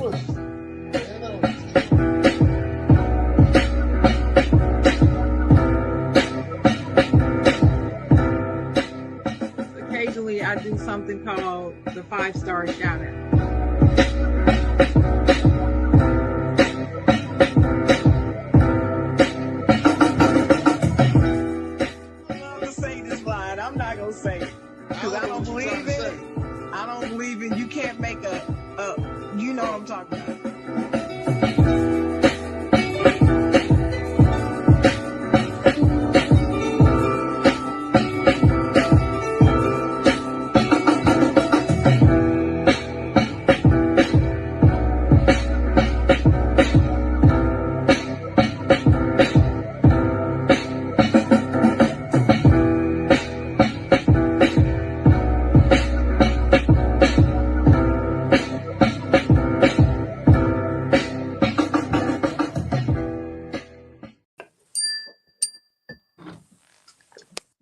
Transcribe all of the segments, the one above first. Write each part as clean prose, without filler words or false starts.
Occasionally, I do something called the 5-star shout out. I'm not gonna say it because I don't believe in it. I don't believe in. You can't make a. You know what I'm talking about.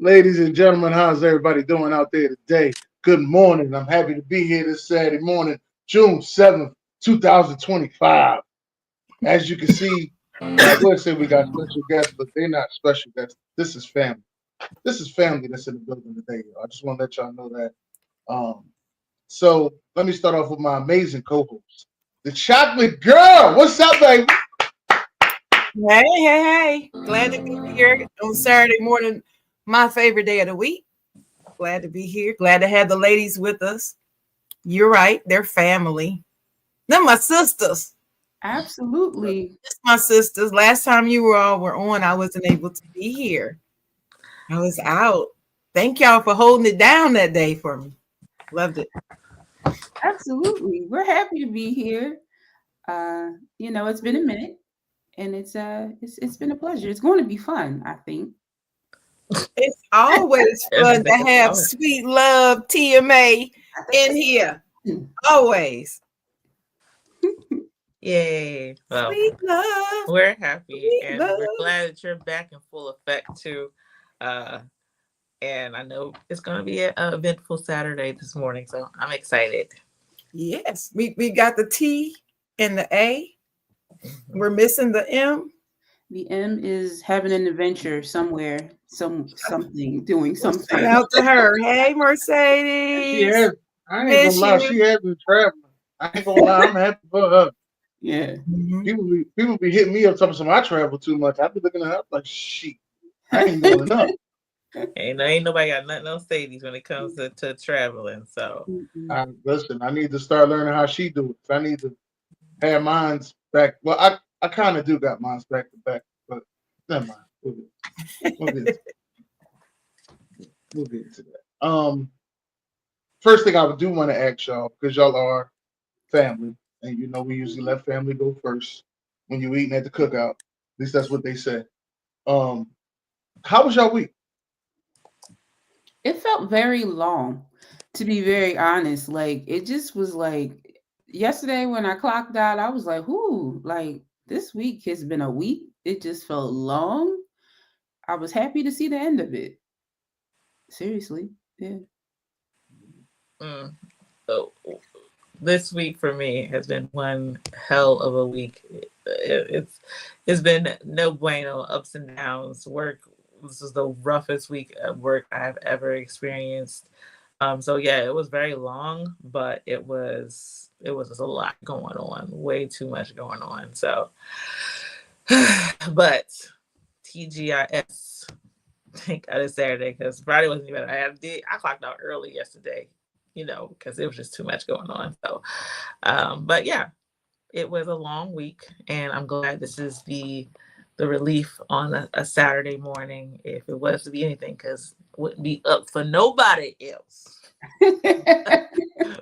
Ladies and gentlemen, how's everybody doing out there today? Good morning. I'm happy to be here this Saturday morning, June 7th, 2025. As you can see, I would say we got special guests, but they're not special guests. This is family. This is family that's in the building today. I just want to let y'all know that. So let me start off with my amazing co-host, the Chocolate Girl. What's up, baby? Hey. Glad to be here on Saturday morning, my favorite day of the week. Glad to be here. Glad to have the ladies with us. You're right. They're family. They're my sisters. Absolutely. It's my sisters. Last time you all were on, I wasn't able to be here. I was out. Thank y'all for holding it down that day for me. Loved it. Absolutely. We're happy to be here. It's been a minute and it's been a pleasure. It's going to be fun, I think. It's always fun to have SweetLoveTMA in here. Always. Yay. Well, Sweet love. We're happy Sweet and love. we're glad that you're back in full effect too. And I know it's going to be an eventful Saturday this morning, so I'm excited. Yes, we got the T and the A. We're missing the M. The M is having an adventure somewhere, something, doing something. Shout out to her. Hey, Mercedes. Yeah, I ain't gonna lie. She has been traveling. I ain't gonna lie. I'm happy for her. Yeah. People be hitting me up talking some I travel too much. I be looking at her like, shit, I ain't doing enough. Ain't nobody got nothing on Sadie's when it comes to traveling. So listen, I need to start learning how she do it. I need to have mine's back. Well, I kind of do got mine's back to back, but never mind. We'll get into that. First thing I do want to ask y'all, because y'all are family, and we usually let family go first when you're eating at the cookout. At least that's what they say. How was y'all week? It felt very long, to be very honest. Like, it just was like yesterday when I clocked out, I was like, "Ooh, like this week has been a week." It just felt long. I was happy to see the end of it. Seriously, yeah. So this week for me has been one hell of a week. It's been no bueno, ups and downs. Work. This is the roughest week of work I've ever experienced. So yeah, it was very long, but it was just a lot going on, way too much going on. So, but TGIS, thank God it's Saturday because Friday wasn't even. I clocked out early yesterday, because it was just too much going on. So, but yeah, it was a long week, and I'm glad this is the relief on a Saturday morning, if it was to be anything, because it wouldn't be up for nobody else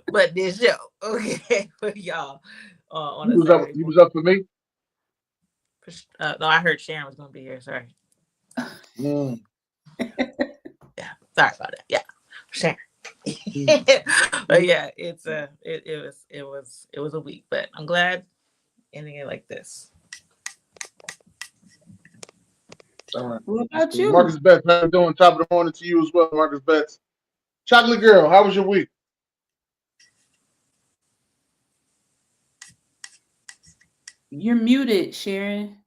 but this show. Okay, for y'all on a Saturday. You was up for me? No, I heard Sharon was going to be here. Sorry. Yeah, sorry about that. Yeah, Sharon. But yeah, it was a week, but I'm glad ending it like this. All right. What about you? Marcus Betts, how you doing? Top of the morning to you as well, Marcus Betts. Chocolate Girl, how was your week? You're muted, Sharon.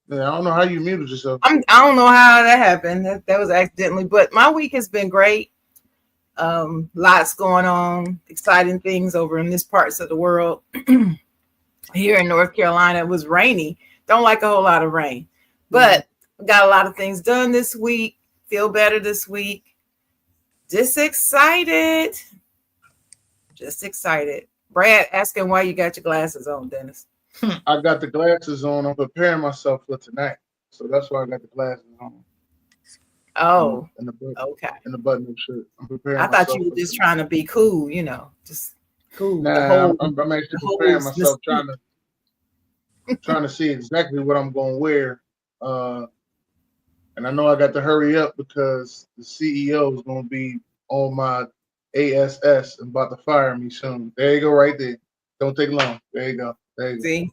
Yeah, I don't know how you muted yourself. I don't know how that happened. That was accidentally, but my week has been great. Lots going on, exciting things over in this parts of the world. Here in North Carolina, it was rainy. Don't like a whole lot of rain, but got a lot of things done this week. Feel better this week. Just excited. Just excited. Brad asking why you got your glasses on, Dennis. I got the glasses on. I'm preparing myself for tonight, so that's why I got the glasses on. Oh, And the okay. and the button-up shirt. I'm preparing I thought myself you were for just tonight. trying to be cool, just cool. Nah, I'm actually preparing myself, mystique. trying to see exactly what I'm going to wear. And I know I got to hurry up because the CEO is going to be on my ASS and about to fire me soon. There you go, right there. Don't take long. There you go. There you go. See?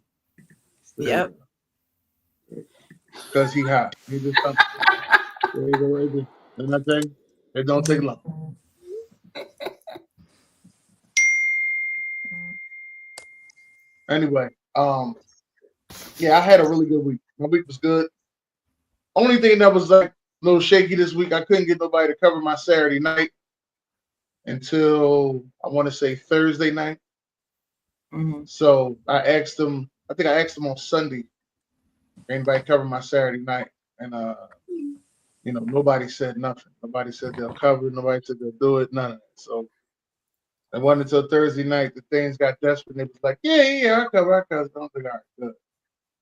Yep. Because he hot. He just there you go, right there. And I think it don't take long. Anyway, yeah, I had a really good week. My week was good. Only thing that was like a little shaky this week, I couldn't get nobody to cover my Saturday night until I want to say Thursday night. So I asked them. I think I asked them on Sunday. Anybody cover my Saturday night? And nobody said nothing. Nobody said they'll cover. Nobody said they'll do it. None of that. So it wasn't until Thursday night that things got desperate. And it was like, yeah, I cover. I don't think all right, good.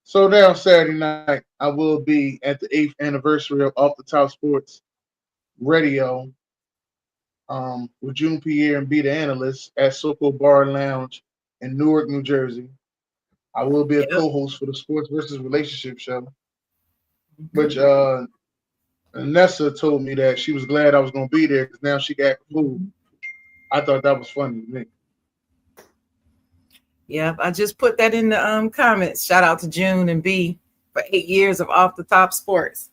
So there on Saturday night, I will be at the 8th anniversary of Off the Top Sports Radio with June Pierre and Be the Analyst at Soko Bar and Lounge in Newark, New Jersey. I will be a co-host for the Sports versus Relationship show, which Nessa told me that she was glad I was going to be there because now she got food. I thought that was funny to me. Yep, I just put that in the comments. Shout out to June and B for 8 years of Off the Top Sports.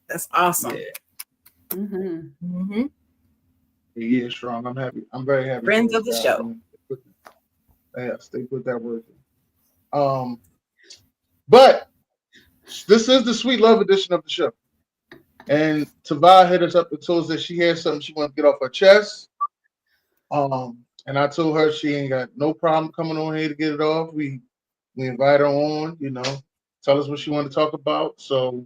That's awesome. Yeah. 8 years strong. I'm happy. I'm very happy. Friends of the show. Yes, they put that work in. But this is the Sweet Love edition of the show. And Tava hit us up and told us that she has something she wants to get off her chest. And I told her she ain't got no problem coming on here to get it off. We invite her on, tell us what she wanted to talk about. So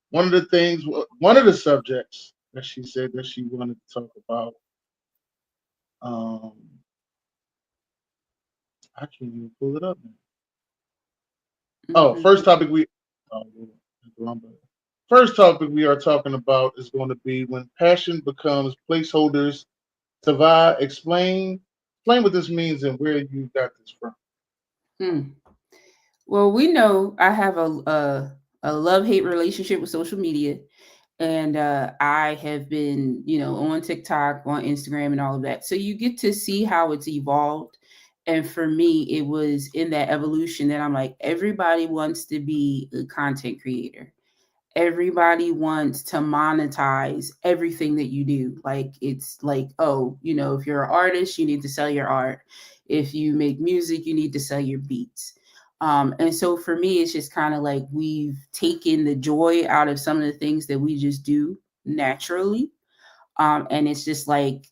one of the subjects that she said that she wanted to talk about, I can't even pull it up now. First topic we are talking about is going to be when passion becomes placeholders. Tava, explain what this means and where you got this from. Well, we know I have a love-hate relationship with social media, and I have been, on TikTok, on Instagram, and all of that. So you get to see how it's evolved. And for me, it was in that evolution that I'm like, everybody wants to be a content creator. Everybody wants to monetize everything that you do. Like, it's like, if you're an artist, you need to sell your art. If you make music, you need to sell your beats. And so for me, it's just kind of like we've taken the joy out of some of the things that we just do naturally. And it's just like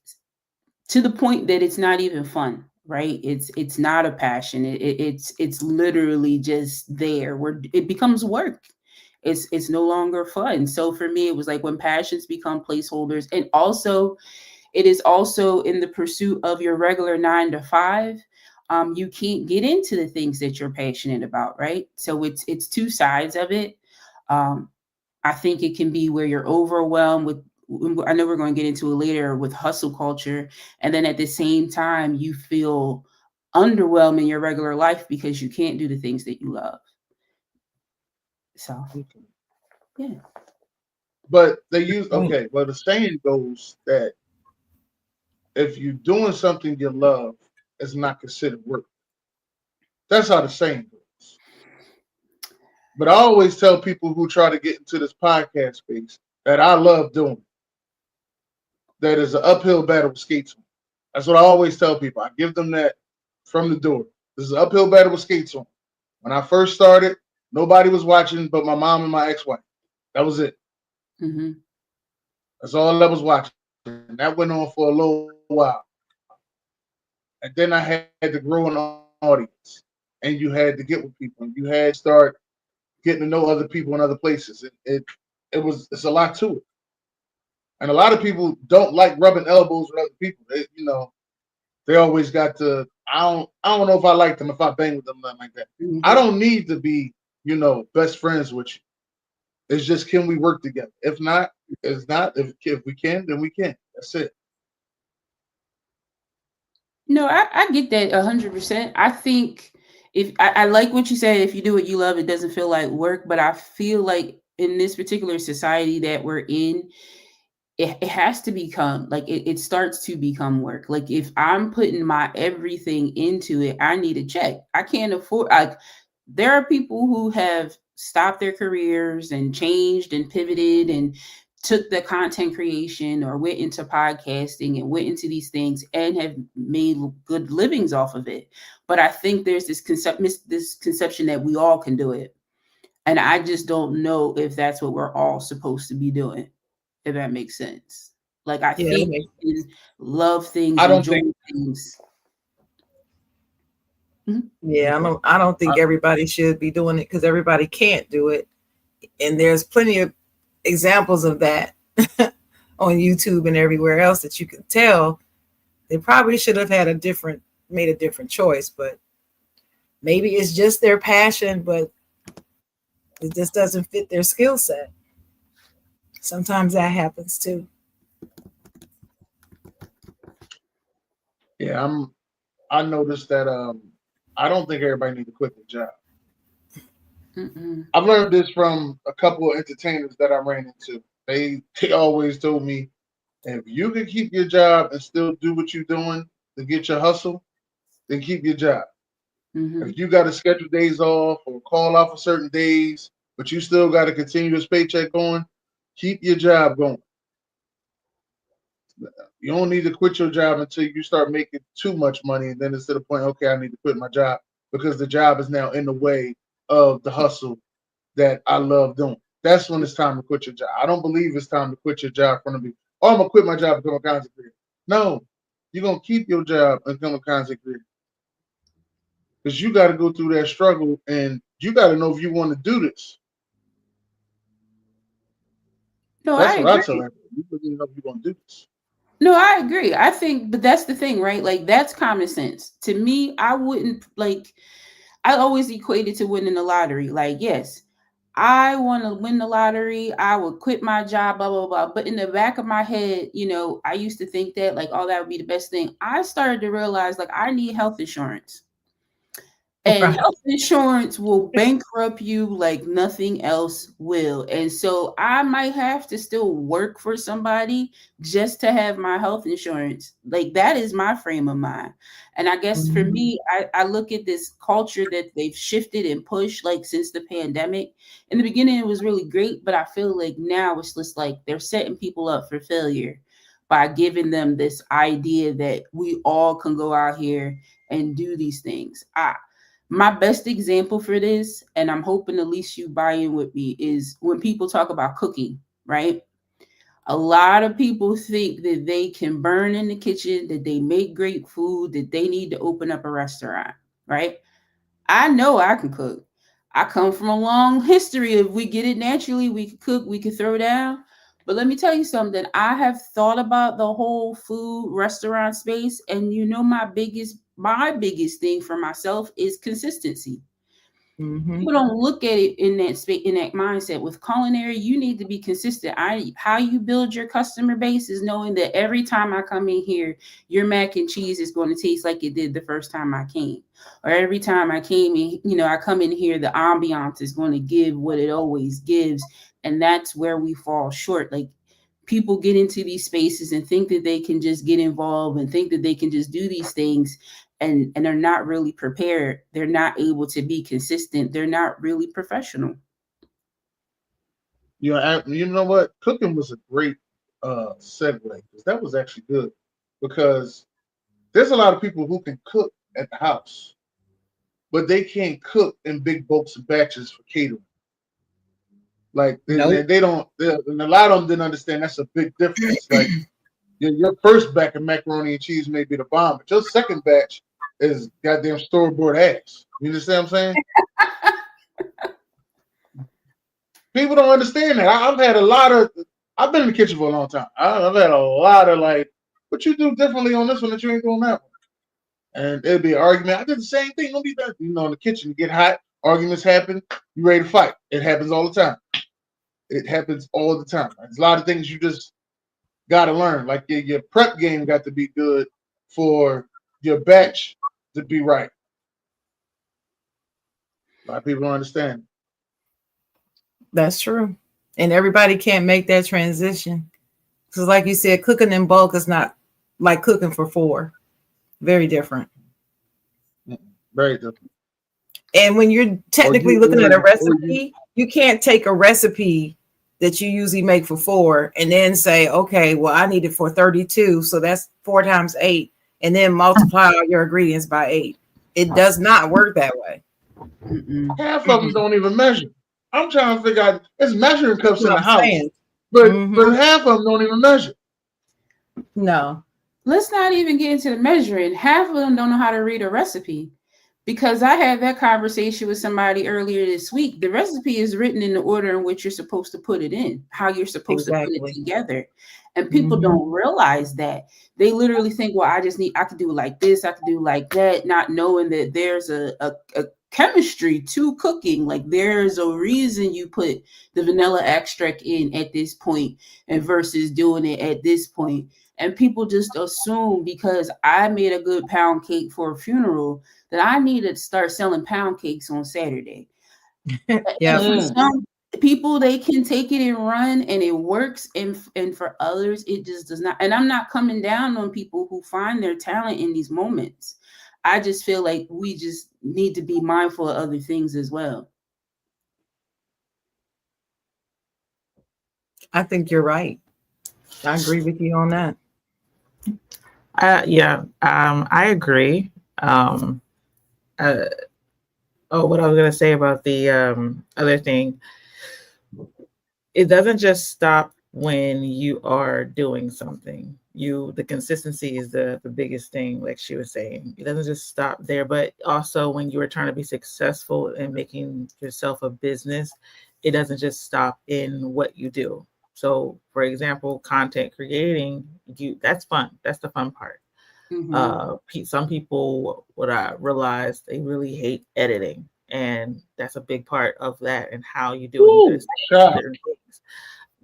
to the point that it's not even fun, right? It's not a passion. It's literally just there where it becomes work. It's no longer fun. So for me, it was like when passions become placeholders, and also it is also in the pursuit of your regular 9 to 5. You can't get into the things that you're passionate about, right? So it's two sides of it. I think it can be where you're overwhelmed with, I know we're going to get into it later, with hustle culture. And then at the same time, you feel underwhelmed in your regular life because you can't do the things that you love. So, yeah. But they use, well, the saying goes that if you're doing something you love, it's not considered work. That's how the saying goes. But I always tell people who try to get into this podcast space that I love doing it. That is an uphill battle with skates on. That's what I always tell people. I give them that from the door. This is an uphill battle with skates on. When I first started, nobody was watching but my mom and my ex-wife. That was it. Mm-hmm. That's all that was watching. And that went on for a little while. And then I had to grow an audience. And you had to get with people. And you had to start getting to know other people in other places. It's a lot to it. And a lot of people don't like rubbing elbows with other people. They always got to. I don't know if I like them if I bang with them, nothing like that. I Mm-hmm. don't need to be, best friends with you. It's just, can we work together? If not, it's not. If we can, then we can. That's it. No, I get that 100%. I think if I like what you said, if you do what you love, it doesn't feel like work. But I feel like in this particular society that we're in, it has to become like it starts to become work. Like if I'm putting my everything into it, I need a check. I can't afford like there are people who have stopped their careers and changed and pivoted and took the content creation or went into podcasting and went into these things and have made good livings off of it. But I think there's this conception that we all can do it. And I just don't know if that's what we're all supposed to be doing, if that makes sense. Like I Yeah, that think makes you can love things, I don't enjoy think. things. Mhm. yeah. I don't think I, everybody should be doing it because everybody can't do it, and there's plenty of examples of that on YouTube and everywhere else that you can tell they probably should have had made a different choice, but maybe it's just their passion, but it just doesn't fit their skill set. Sometimes that happens too. yeah, I noticed that I don't think everybody needs to quit their job. Mm-mm. I've learned this from a couple of entertainers that I ran into. They always told me, if you can keep your job and still do what you're doing to get your hustle, then keep your job. Mm-hmm. If you got to schedule days off or call off for certain days, but you still got a continuous paycheck going, keep your job going. You don't need to quit your job until you start making too much money, and then it's to the point, okay, I need to quit my job because the job is now in the way of the hustle that I love doing. That's when it's time to quit your job. I don't believe it's time to quit your job from the beginning. Oh, I'm gonna quit my job and become a content creator. No, you're gonna keep your job and become a content creator because you got to go through that struggle, and you got to know if you want to do this. No, I That's what I tell agree. everybody. You really know if you want to do this. No, I agree. I think, but that's the thing, right? Like that's common sense. To me, I wouldn't like I always equate it to winning the lottery. Like, yes, I want to win the lottery. I would quit my job, blah, blah, blah. But in the back of my head, I used to think that like, oh, that would be the best thing. I started to realize like I need health insurance. And Right. health insurance will bankrupt you like nothing else will. And so I might have to still work for somebody just to have my health insurance. Like that is my frame of mind. And I guess for Mhm. me, I look at this culture that they've shifted and pushed like since the pandemic. In the beginning, it was really great, but I feel like now it's just like they're setting people up for failure by giving them this idea that we all can go out here and do these things. My best example for this, and I'm hoping at least you buy in with me, is when people talk about cooking, right? A lot of people think that they can burn in the kitchen, that they make great food, that they need to open up a restaurant, right? I know I can cook. I come from a long history of we get it naturally, we can cook, we can throw down. But let me tell you something. I have thought about the whole food restaurant space, and my biggest thing for myself is consistency. Mhm. People don't look at it in that space, in that mindset. With culinary, you need to be consistent. How you build your customer base is knowing that every time I come in here, your mac and cheese is going to taste like it did the first time I came. Or every time I came in, I come in here, the ambiance is going to give what it always gives. And that's where we fall short. Like people get into these spaces and think that they can just get involved and think that they can just do these things, and they're not really prepared. They're not able to be consistent. They're not really professional. You know what? Cooking was a great segue because that was actually good because there's a lot of people who can cook at the house, but they can't cook in big bulks and batches for catering. Like Nope. they don't, and a lot of them didn't understand that's a big difference. Like your first batch of macaroni and cheese may be the bomb, but your second batch is goddamn store-bought ass. You understand what I'm saying? People don't understand that. I've had a lot of. I've been in the kitchen for a long time. I've had a lot of like, what you do differently on this one that you ain't doing that one, and it'll be an argument. I did the same thing. Don't be that. You know, in the kitchen, you get hot, arguments happen. You ready to fight? It happens all the time. It happens all the time. There's a lot of things you just got to learn. Like your prep game got to be good for your batch to be right. A lot of people don't understand. That's true. And everybody can't make that transition. Because like you said, cooking in bulk is not like cooking for four. Very different. Very different. And when you're technically looking at a recipe, you can't take a recipe that you usually make for four and then say, okay, well, I need it for 32. So that's 4 times 8. And then multiply all your ingredients by 8. It does not work that way. Half of them don't even measure. I'm trying to figure out, it's measuring cups in the house. Saying. But half of them don't even measure. No. Let's not even get into the measuring. Half of them don't know how to read a recipe. Because I had that conversation with somebody earlier this week. The recipe is written in the order in which you're supposed to put it in, how you're supposed to put it together. And people don't realize that. They literally think, well, I could do it like this, I could do it like that, not knowing that there's a chemistry to cooking. Like there's a reason you put the vanilla extract in at this point and versus doing it at this point. And people just assume because I made a good pound cake for a funeral that I need to start selling pound cakes on Saturday. Yeah. For some people, they can take it and run and it works. And for others, it just does not. And I'm not coming down on people who find their talent in these moments. I just feel like we just need to be mindful of other things as well. I think you're right. I agree with you on that. I agree. What I was going to say about the other thing, it doesn't just stop when you are doing something. The consistency is the biggest thing, like she was saying. It doesn't just stop there, but also when you are trying to be successful in making yourself a business, it doesn't just stop in what you do. So, for example, content creating, that's fun. That's the fun part. Some people, what I realized, they really hate editing, and that's a big part of that and how you do it. Different things.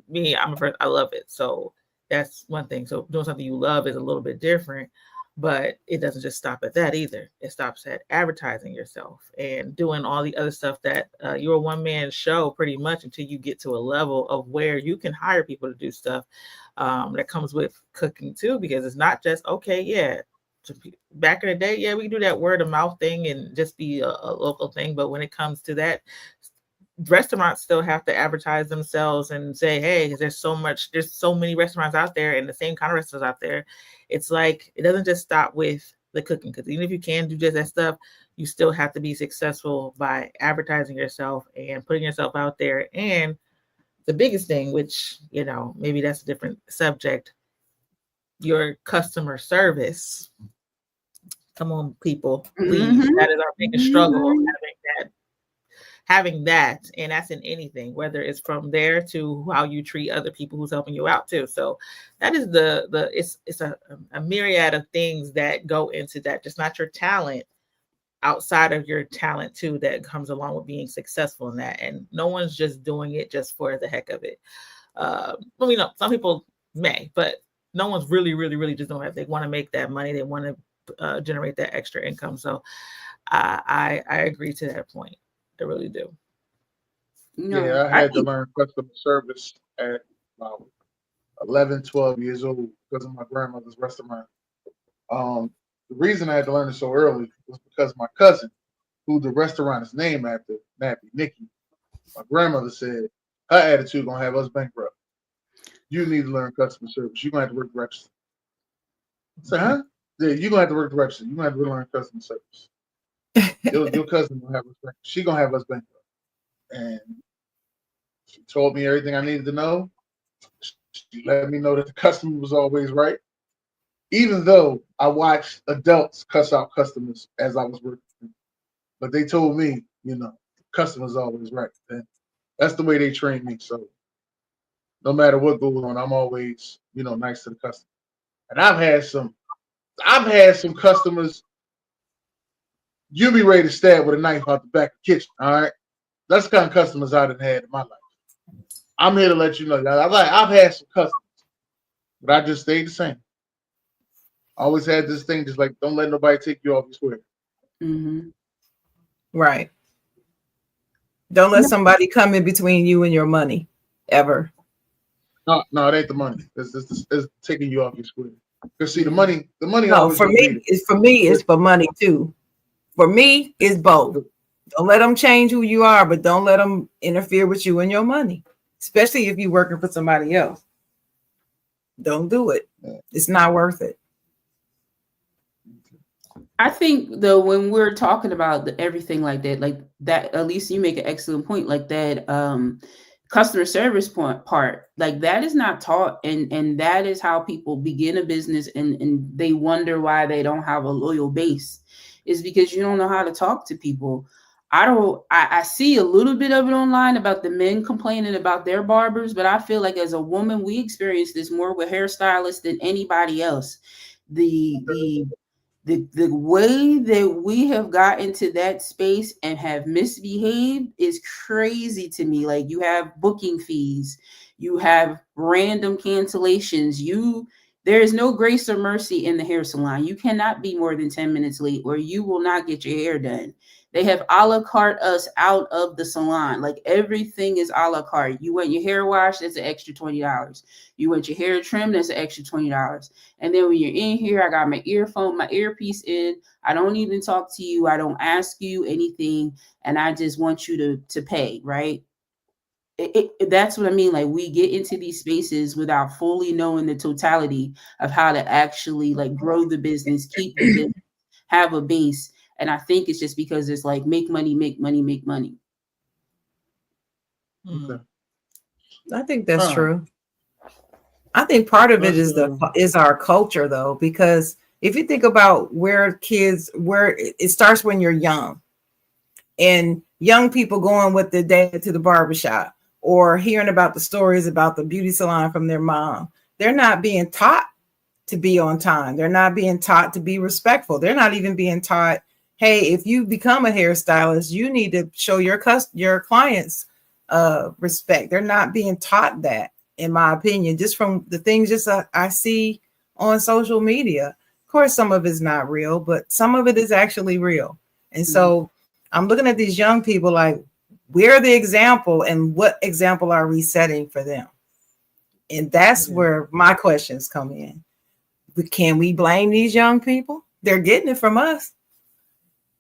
Me, I love it. So that's one thing. So doing something you love is a little bit different, but it doesn't just stop at that either. It stops at advertising yourself and doing all the other stuff that you're a one-man show pretty much until you get to a level of where you can hire people to do stuff that comes with cooking too, because it's not just, back in the day, we can do that word of mouth thing and just be a local thing. But when it comes to that, restaurants still have to advertise themselves and say, hey, there's so many restaurants out there and the same kind of restaurants out there. It's like, it doesn't just stop with the cooking, because even if you can do just that stuff, you still have to be successful by advertising yourself and putting yourself out there. And the biggest thing, which, maybe that's a different subject, your customer service. Come on, people, please. That is our biggest struggle, having that, and that's in anything, whether it's from there to how you treat other people who's helping you out too. So that is it's a myriad of things that go into that, just not your talent, outside of your talent too, that comes along with being successful in that. And no one's just doing it just for the heck of it. Some people may, but no one's really, really, really just doing it. They want to make that money. They want to generate that extra income. So I agree to that point. I really do. I had to learn customer service at about 11, 12 years old because of my grandmother's restaurant. The reason I had to learn it so early was because my cousin, who the restaurant is named after, Nappy Nikki, my grandmother said, her attitude gonna have us bankrupt. You need to learn customer service. You're gonna have to work the register. I said, huh? Yeah, you're gonna have to work the register. You're gonna have to learn customer service. Your cousin gonna have us bankrupt. She gonna have us bankrupt. And she told me everything I needed to know. She let me know that the customer was always right. Even though I watched adults cuss out customers as I was working. But they told me, customer's always right. And that's the way they trained me. So no matter what goes on, I'm always, nice to the customer. And I've had some customers, you'll be ready to stab with a knife out the back of the kitchen. All right. That's the kind of customers I've had in my life. I'm here to let you know that I've had some customers, but I just stayed the same. I always had this thing, just like, don't let nobody take you off your square. Mm-hmm. Right. Don't let somebody come in between you and your money, ever. No, it ain't the money. It's taking you off your square. Because see, the money No, always for gonna be me, it's for money too. For me, it's both. Don't let them change who you are, but don't let them interfere with you and your money, especially if you're working for somebody else. Don't do it. It's not worth it. I think though, when we're talking about everything like that, at least you make an excellent point, like that customer service part, like that is not taught, and that is how people begin a business, and they wonder why they don't have a loyal base, is because you don't know how to talk to people. I see a little bit of it online about the men complaining about their barbers, but I feel like as a woman, we experience this more with hairstylists than anybody else. The way that we have got into that space and have misbehaved is crazy to me. Like, you have booking fees, you have random cancellations, there is no grace or mercy in the hair salon. You cannot be more than 10 minutes late or you will not get your hair done. They have a la carte us out of the salon. Like, everything is a la carte. You want your hair washed, that's an extra $20. You want your hair trimmed, that's an extra $20. And then when you're in here, I got my earpiece in. I don't even talk to you. I don't ask you anything. And I just want you to pay, right? That's what I mean. Like, we get into these spaces without fully knowing the totality of how to actually like grow the business, keep the business, have a base. And I think it's just because it's like, make money, make money, make money. Okay. I think that's true. I think part of it is our culture, though, because if you think about where it starts when you're young, and young people going with their dad to the barbershop or hearing about the stories about the beauty salon from their mom. They're not being taught to be on time. They're not being taught to be respectful. They're not even being taught, hey, if you become a hairstylist, you need to show your clients respect. They're not being taught that, in my opinion, just from the things I see on social media. Of course, some of it's not real, but some of it is actually real. And so I'm looking at these young people like, we're the example, and what example are we setting for them? And that's where my questions come in. Can we blame these young people? They're getting it from us.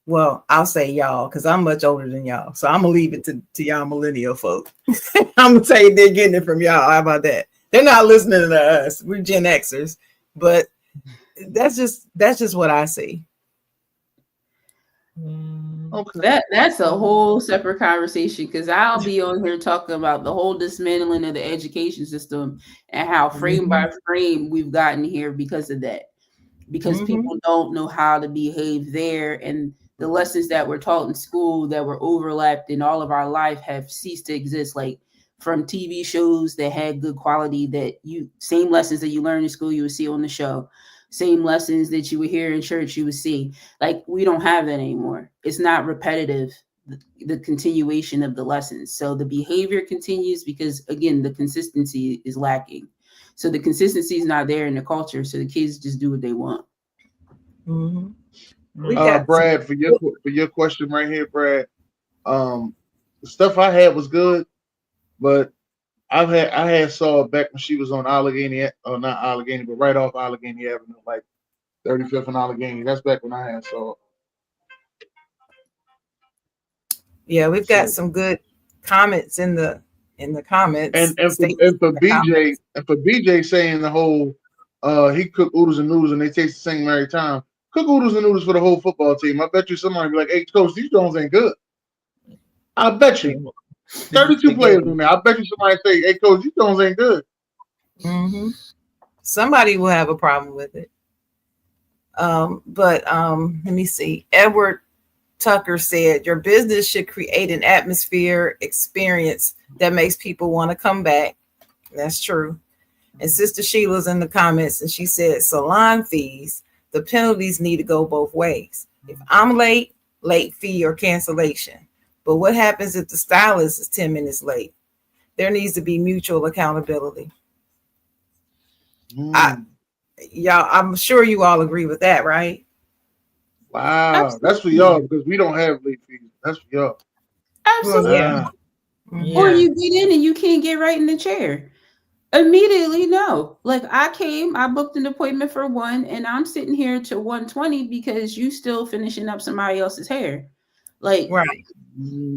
Well, I'll say y'all, because I'm much older than y'all. So I'm going to leave it to y'all millennial folk. I'm going to tell you they're getting it from y'all. How about that? They're not listening to us. We're Gen Xers. But that's just what I see. Okay. That's a whole separate conversation, because I'll be on here talking about the whole dismantling of the education system and how frame by frame we've gotten here because of that. Because people don't know how to behave there, and the lessons that were taught in school that were overlapped in all of our life have ceased to exist. Like, from TV shows that had good quality, same lessons that you learn in school, you would see on the show. Same lessons that you would hear in church, you would see. Like, we don't have that anymore. It's not repetitive, the continuation of the lessons. So the behavior continues because, again, the consistency is lacking. So the consistency is not there in the culture. So the kids just do what they want. Brad, for your question right here, Brad, the stuff I had was good, but I had saw her back when she was on Allegheny, or not Allegheny, but right off Allegheny Avenue, like 35th and Allegheny. That's back when I had saw her. Yeah, we've got some good comments in the comments. And for BJ saying the whole he cooked oodles and noodles and they taste the same every time. cook oodles and noodles for the whole football team. I bet you somebody be like, "Hey, coach, these Jones ain't good." I bet you 32 players in there. I bet you somebody say, "Hey, coach, these Jones ain't good." Mm-hmm. Somebody will have a problem with it. But let me see. Edward Tucker said, your business should create an atmosphere experience that makes people want to come back. That's true. And Sister Sheila's in the comments and she said, salon fees, the penalties need to go both ways. If I'm late, late fee or cancellation. But what happens if the stylist is 10 minutes late? There needs to be mutual accountability. Y'all, I'm sure you all agree with that, right? Wow, Absolutely. that's for y'all because we don't have late fees. That's for y'all. Absolutely. Well, Yeah. Or you get in and you can't get right in the chair. Immediately, no. Like I booked an appointment for 1 and I'm sitting here to 1:20 because you still finishing up somebody else's hair. Like, right.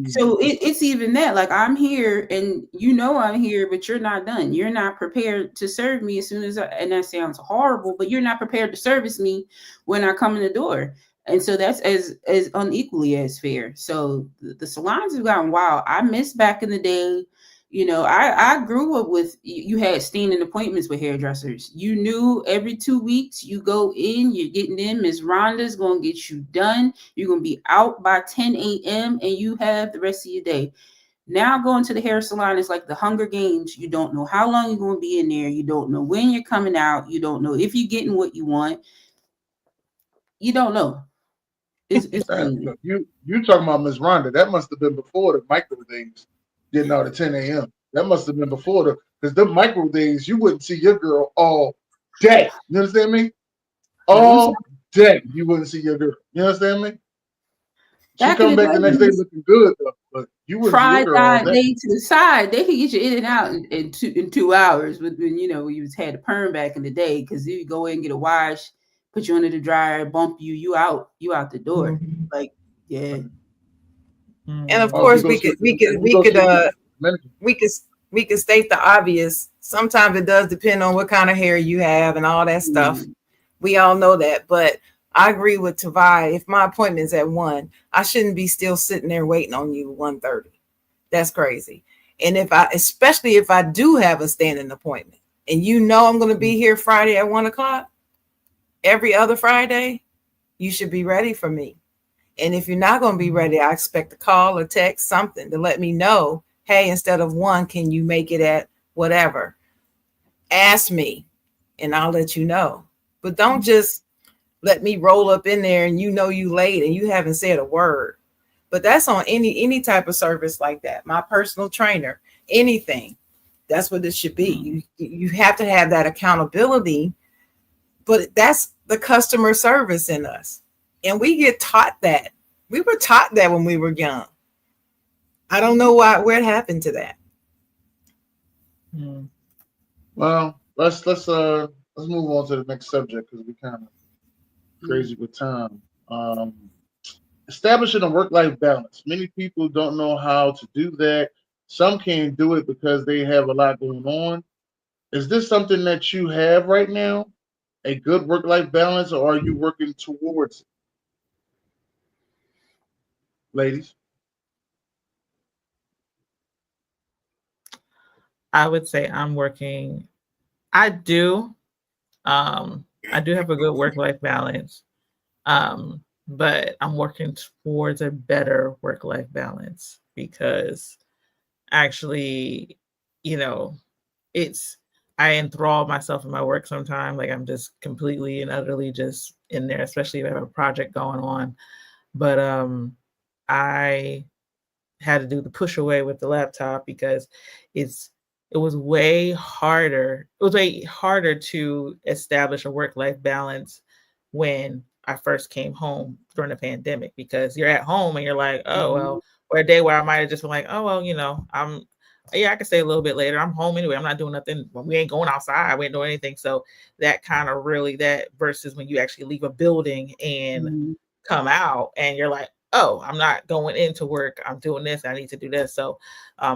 so it's even that. Like I'm here and you know I'm here, but you're not done. You're not prepared to serve me as soon as and that sounds horrible, but you're not prepared to service me when I come in the door. And so that's as unequally as fair. So the salons have gotten wild. I miss back in the day. You know, I grew up with you had standing appointments with hairdressers. You knew every 2 weeks you go in, you're getting in. Miss Rhonda's gonna get you done. You're gonna be out by 10 a.m. and you have the rest of your day. Now going to the hair salon is like the Hunger Games. You don't know how long you're gonna be in there. You don't know when you're coming out. You don't know if you're getting what you want. You don't know. It's You talking about Miss Rhonda? That must have been before the micro days, getting out at 10 a.m. That must have been before because the micro days you wouldn't see your girl all day. You understand me? All day you wouldn't see your girl. You understand me? She back in come the back the next day day. looking good though, but you wouldn't see your Fried girl all day. day to the side. They could get you in and out in 2 hours. But when you know you had a perm back in the day, because you go in and get a wash, put you under the dryer, bump you out the door. Mm-hmm. Like yeah. And of course we could state the obvious. Sometimes it does depend on what kind of hair you have and all that stuff. We all know that, but I agree with Tavai. If my appointment's at 1, I shouldn't be still sitting there waiting on you 1:30. That's crazy. And especially if I do have a standing appointment and you know I'm going to be here Friday at 1 o'clock, every other Friday, you should be ready for me. And if you're not going to be ready, I expect a call or text, something to let me know, hey, instead of 1, can you make it at whatever? Ask me and I'll let you know. But don't just let me roll up in there and you know you late and you haven't said a word. But that's on any type of service like that. My personal trainer, anything. That's what it should be. You have to have that accountability, but that's the customer service in us. And we get taught that. We were taught that when we were young. I don't know where it happened to that. Well, let's move on to the next subject because we kind of crazy with time. Establishing a work-life balance. Many people don't know how to do that. Some can't do it because they have a lot going on. Is this something that you have right now? A good work-life balance, or are you working towards it? Ladies? I would say I'm working. I do have a good work-life balance. But I'm working towards a better work-life balance because actually, you know, I enthrall myself in my work sometimes. Like I'm just completely and utterly just in there, especially if I have a project going on. But I had to do the push away with the laptop because it was way harder. It was way harder to establish a work-life balance when I first came home during the pandemic, because you're at home and you're like, oh, well, or a day where I might have just been like, oh, well, I can stay a little bit later. I'm home anyway. I'm not doing nothing. We ain't going outside. We ain't doing anything. So that kind of really that versus when you actually leave a building and come out and you're like, oh, I'm not going into work. I'm doing this. I need to do this. So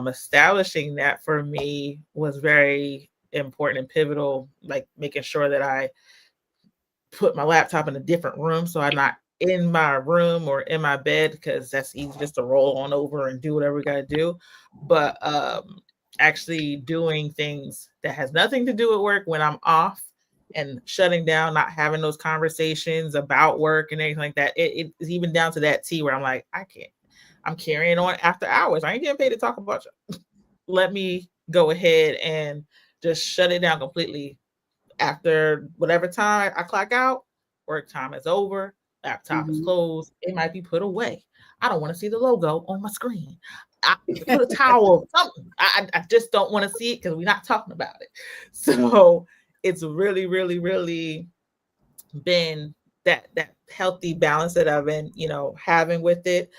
establishing that for me was very important and pivotal, like making sure that I put my laptop in a different room so I'm not in my room or in my bed, because that's easy just to roll on over and do whatever we got to do. But actually doing things that has nothing to do with work when I'm off, and shutting down, not having those conversations about work and anything like that. It is even down to that T where I'm like, I can't. I'm carrying on after hours. I ain't getting paid to talk about you. Let me go ahead and just shut it down completely. After whatever time I clock out, work time is over, laptop is closed, it might be put away. I don't want to see the logo on my screen. I put a towel, something. I just don't want to see it because we're not talking about it. So it's really, really, really been that healthy balance that I've been, having with it.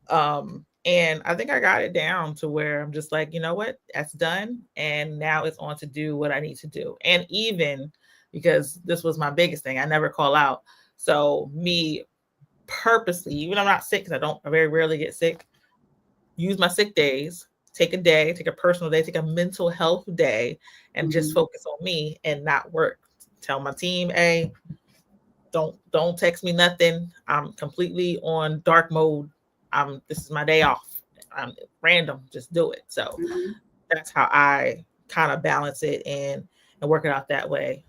And I think I got it down to where I'm just like, you know what, that's done. And now it's on to do what I need to do. And even because this was my biggest thing, I never call out. So me purposely, even I'm not sick, because I very rarely get sick, use my sick days, take a day, take a personal day, take a mental health day, and just focus on me and not work. Tell my team, hey, don't text me nothing. I'm completely on dark mode. This is my day off. I'm random, just do it. So that's how I kind of balance it and work it out that way.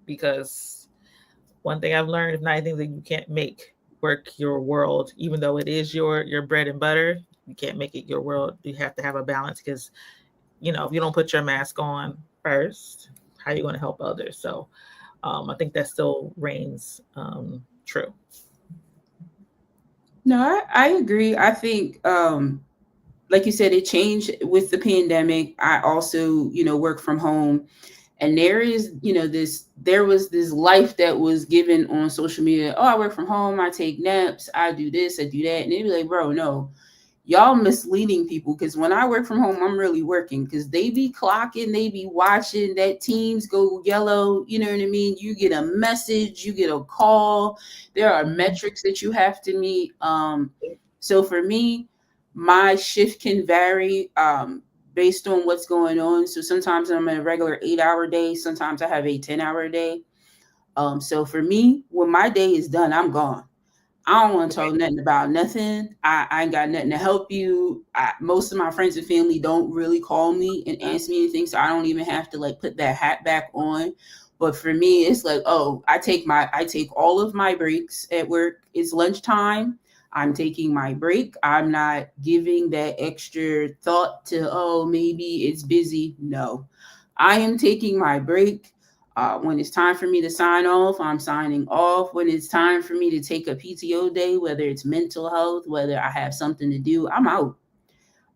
Because one thing I've learned, if not anything, that you can't make work your world, even though it is your bread and butter. You can't make it your world. You have to have a balance, because if you don't put your mask on first, how are you going to help others? So I think that still reigns true. No, I agree. I think, like you said, it changed with the pandemic. I also, work from home, and there was this life that was given on social media. Oh, I work from home. I take naps. I do this. I do that. And they'd be like, bro, no, y'all misleading people. Because when I work from home, I'm really working, because they be clocking, they be watching that teams go yellow. You know what I mean? You get a message, you get a call. There are metrics that you have to meet. So for me, my shift can vary based on what's going on. So sometimes I'm in a regular 8-hour day. Sometimes I have a 10-hour day. So for me, when my day is done, I'm gone. I don't want to talk nothing about nothing. I ain't got nothing to help you. Most of my friends and family don't really call me and ask me anything, so I don't even have to put that hat back on. But for me, it's like, oh, I take all of my breaks at work. It's lunchtime. I'm taking my break. I'm not giving that extra thought to, oh, maybe it's busy. No, I am taking my break. When it's time for me to sign off, I'm signing off. When it's time for me to take a PTO day, whether it's mental health, whether I have something to do, I'm out.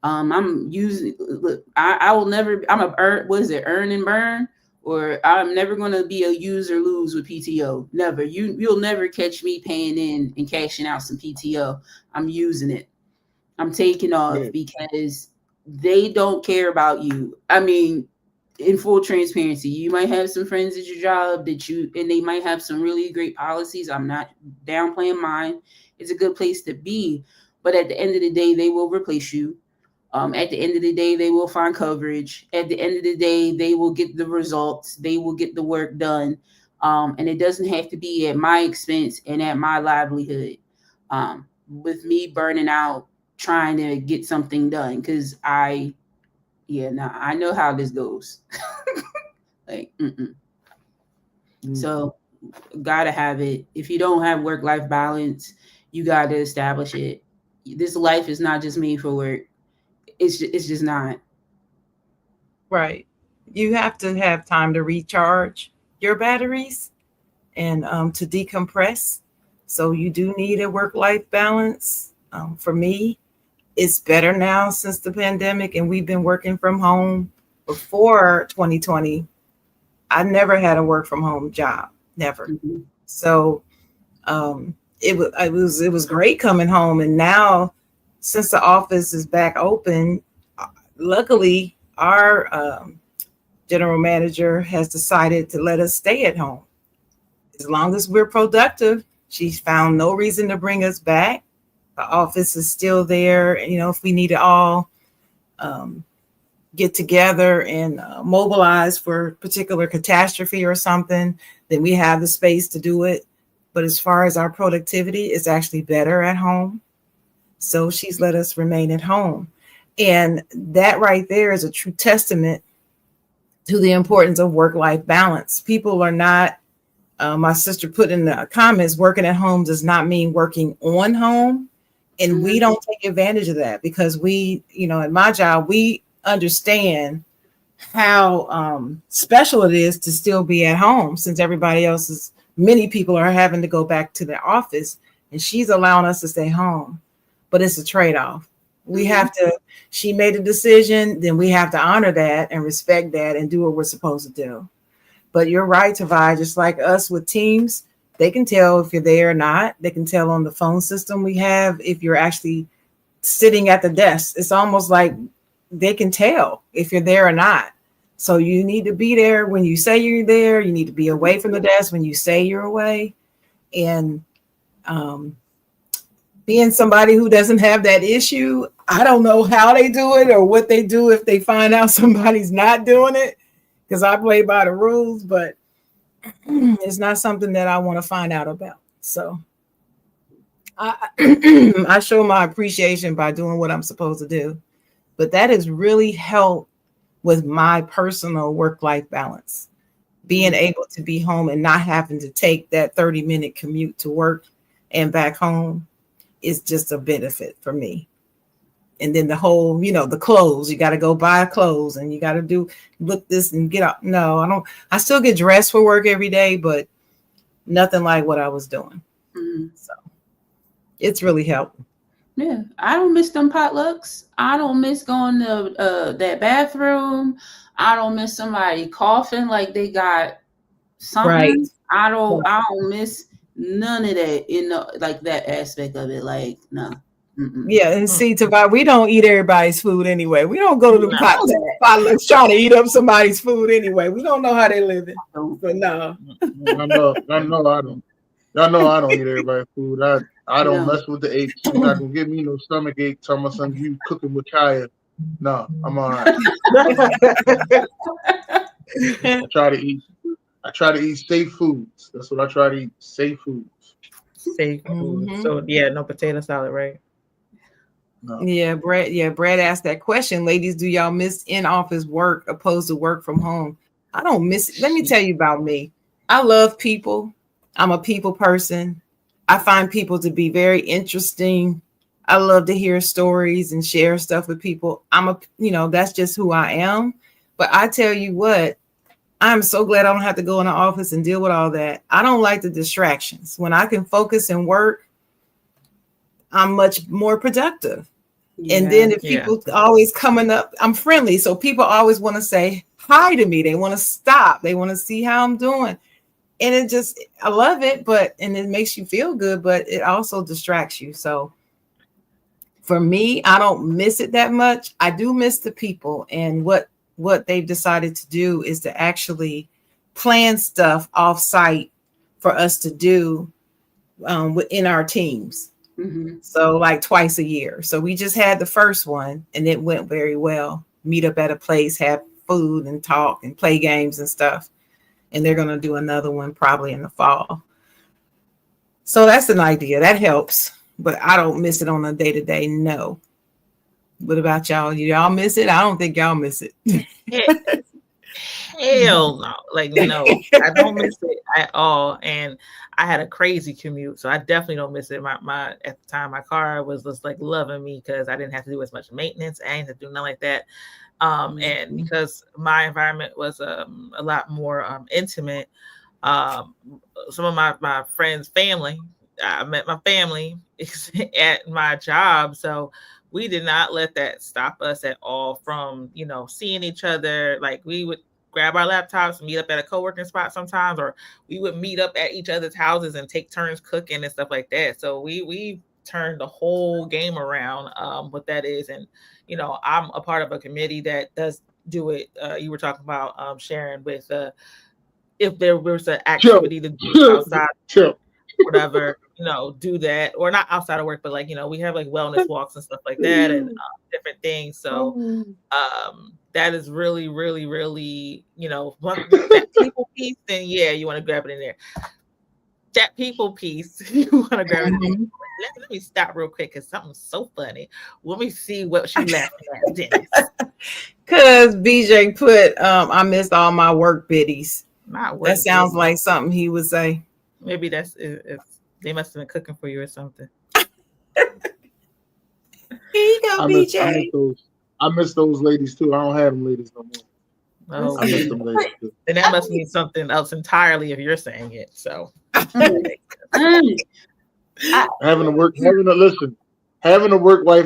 I'm using, look, I will never, earn and burn? Or I'm never going to be a use or lose with PTO. Never. You'll never catch me paying in and cashing out some PTO. I'm using it. I'm taking off because they don't care about you. I mean, in full transparency, you might have some friends at your job and they might have some really great policies. I'm not downplaying mine. It's a good place to be. But at the end of the day, they will replace you. At the end of the day, they will find coverage. At the end of the day, they will get the results. They will get the work done. And it doesn't have to be at my expense and at my livelihood. With me burning out, trying to get something done, because I know how this goes. So gotta have it. If you don't have work-life balance, you gotta establish it. This life is not just made for work. It's just not. Right. You have to have time to recharge your batteries and to decompress. So you do need a work-life balance. For me, it's better now since the pandemic, and we've been working from home. Before 2020, I never had a work from home job, never. So it was great coming home. And now, since the office is back open, luckily our general manager has decided to let us stay at home as long as we're productive. She's found no reason to bring us back. The office is still there. If we need to all get together and mobilize for a particular catastrophe or something, then we have the space to do it. But as far as our productivity, it's actually better at home. So she's let us remain at home. And that right there is a true testament to the importance of work-life balance. People are not, my sister put in the comments, working at home does not mean working on home. And we don't take advantage of that because we, in my job, we understand how special it is to still be at home since many people are having to go back to the office, and she's allowing us to stay home. But it's a trade-off. We have to, she made a decision, then we have to honor that and respect that and do what we're supposed to do. But you're right, Tavai, just like us with Teams, they can tell if you're there or not. They can tell on the phone system we have if you're actually sitting at the desk. It's almost like they can tell if you're there or not. So you need to be there when you say you're there. You need to be away from the desk when you say you're away. And being somebody who doesn't have that issue, I don't know how they do it or what they do if they find out somebody's not doing it, because I play by the rules, but it's not something that I want to find out about. So I show my appreciation by doing what I'm supposed to do. But that has really helped with my personal work-life balance. Being able to be home and not having to take that 30-minute commute to work and back home is just a benefit for me. And then the whole, the clothes, you got to go buy clothes and you got to look this and get out. No, I don't. I still get dressed for work every day, but nothing like what I was doing. So it's really helped. Yeah, I don't miss them potlucks. I don't miss going to that bathroom. I don't miss somebody coughing like they got something. Right. I don't miss none of that like that aspect of it. Like, no. Yeah, and see, Tavai, we don't eat everybody's food anyway. We don't go to the potlucks trying to eat up somebody's food anyway. We don't know how they live it. But no. I know I don't. Y'all know I don't eat everybody's food. I don't mess with the aches. You're not gonna give me no stomach ache. Tell my son you cooking with Kaya. No, I'm all right. I try to eat safe foods. That's what I try to eat. Safe foods. Safe food. So no potato salad, right? No. Yeah, Brad asked that question. Ladies, do y'all miss in-office work opposed to work from home? I don't miss it. Let me tell you about me. I love people. I'm a people person. I find people to be very interesting. I love to hear stories and share stuff with people. That's just who I am. But I tell you what, I'm so glad I don't have to go in the office and deal with all that. I don't like the distractions. When I can focus and work, I'm much more productive. Yeah, and then if people always coming up, I'm friendly. So people always want to say hi to me. They want to stop. They want to see how I'm doing. And I love it, and it makes you feel good, but it also distracts you. So for me, I don't miss it that much. I do miss the people, and what they've decided to do is to actually plan stuff off site for us to do within our teams. So like twice a year. So we just had the first one and it went very well. Meet up at a place, have food and talk and play games and stuff. And they're going to do another one probably in the fall. So that's an idea. That helps. But I don't miss it on a day-to-day. No. What about y'all? Y'all miss it? I don't think y'all miss it. Hell no. Like, no, I don't miss it at all. And I had a crazy commute, so I definitely don't miss it. My at the time, my car was just like loving me because I didn't have to do as much maintenance. I didn't have to do nothing like that. And because my environment was a lot more intimate, some of my friends' family, I met my family at my job. So we did not let that stop us at all from, seeing each other. Like we would grab our laptops, meet up at a co-working spot sometimes, or we would meet up at each other's houses and take turns cooking and stuff like that. So we turned the whole game around, what that is. And, I'm a part of a committee that does do it. You were talking about Sharon with if there was an activity to do outside, whatever, do that, or not outside of work, but we have like wellness walks and stuff like that and different things. So that is really, really, really, that people piece, then yeah, you want to grab it in there. That people piece, you want to grab it in there. Let me stop real quick because something's so funny. Let me see what she laughing at, Dennis. Because BJ put, I missed all my work biddies. Not work That sounds biddies. like something he would say. Maybe that's if they must have been cooking for you or something. Here you go, BJ. I miss those ladies too. I don't have them ladies no more. Oh, I miss them ladies too. then that must mean something else entirely if you're saying it. So having a work wife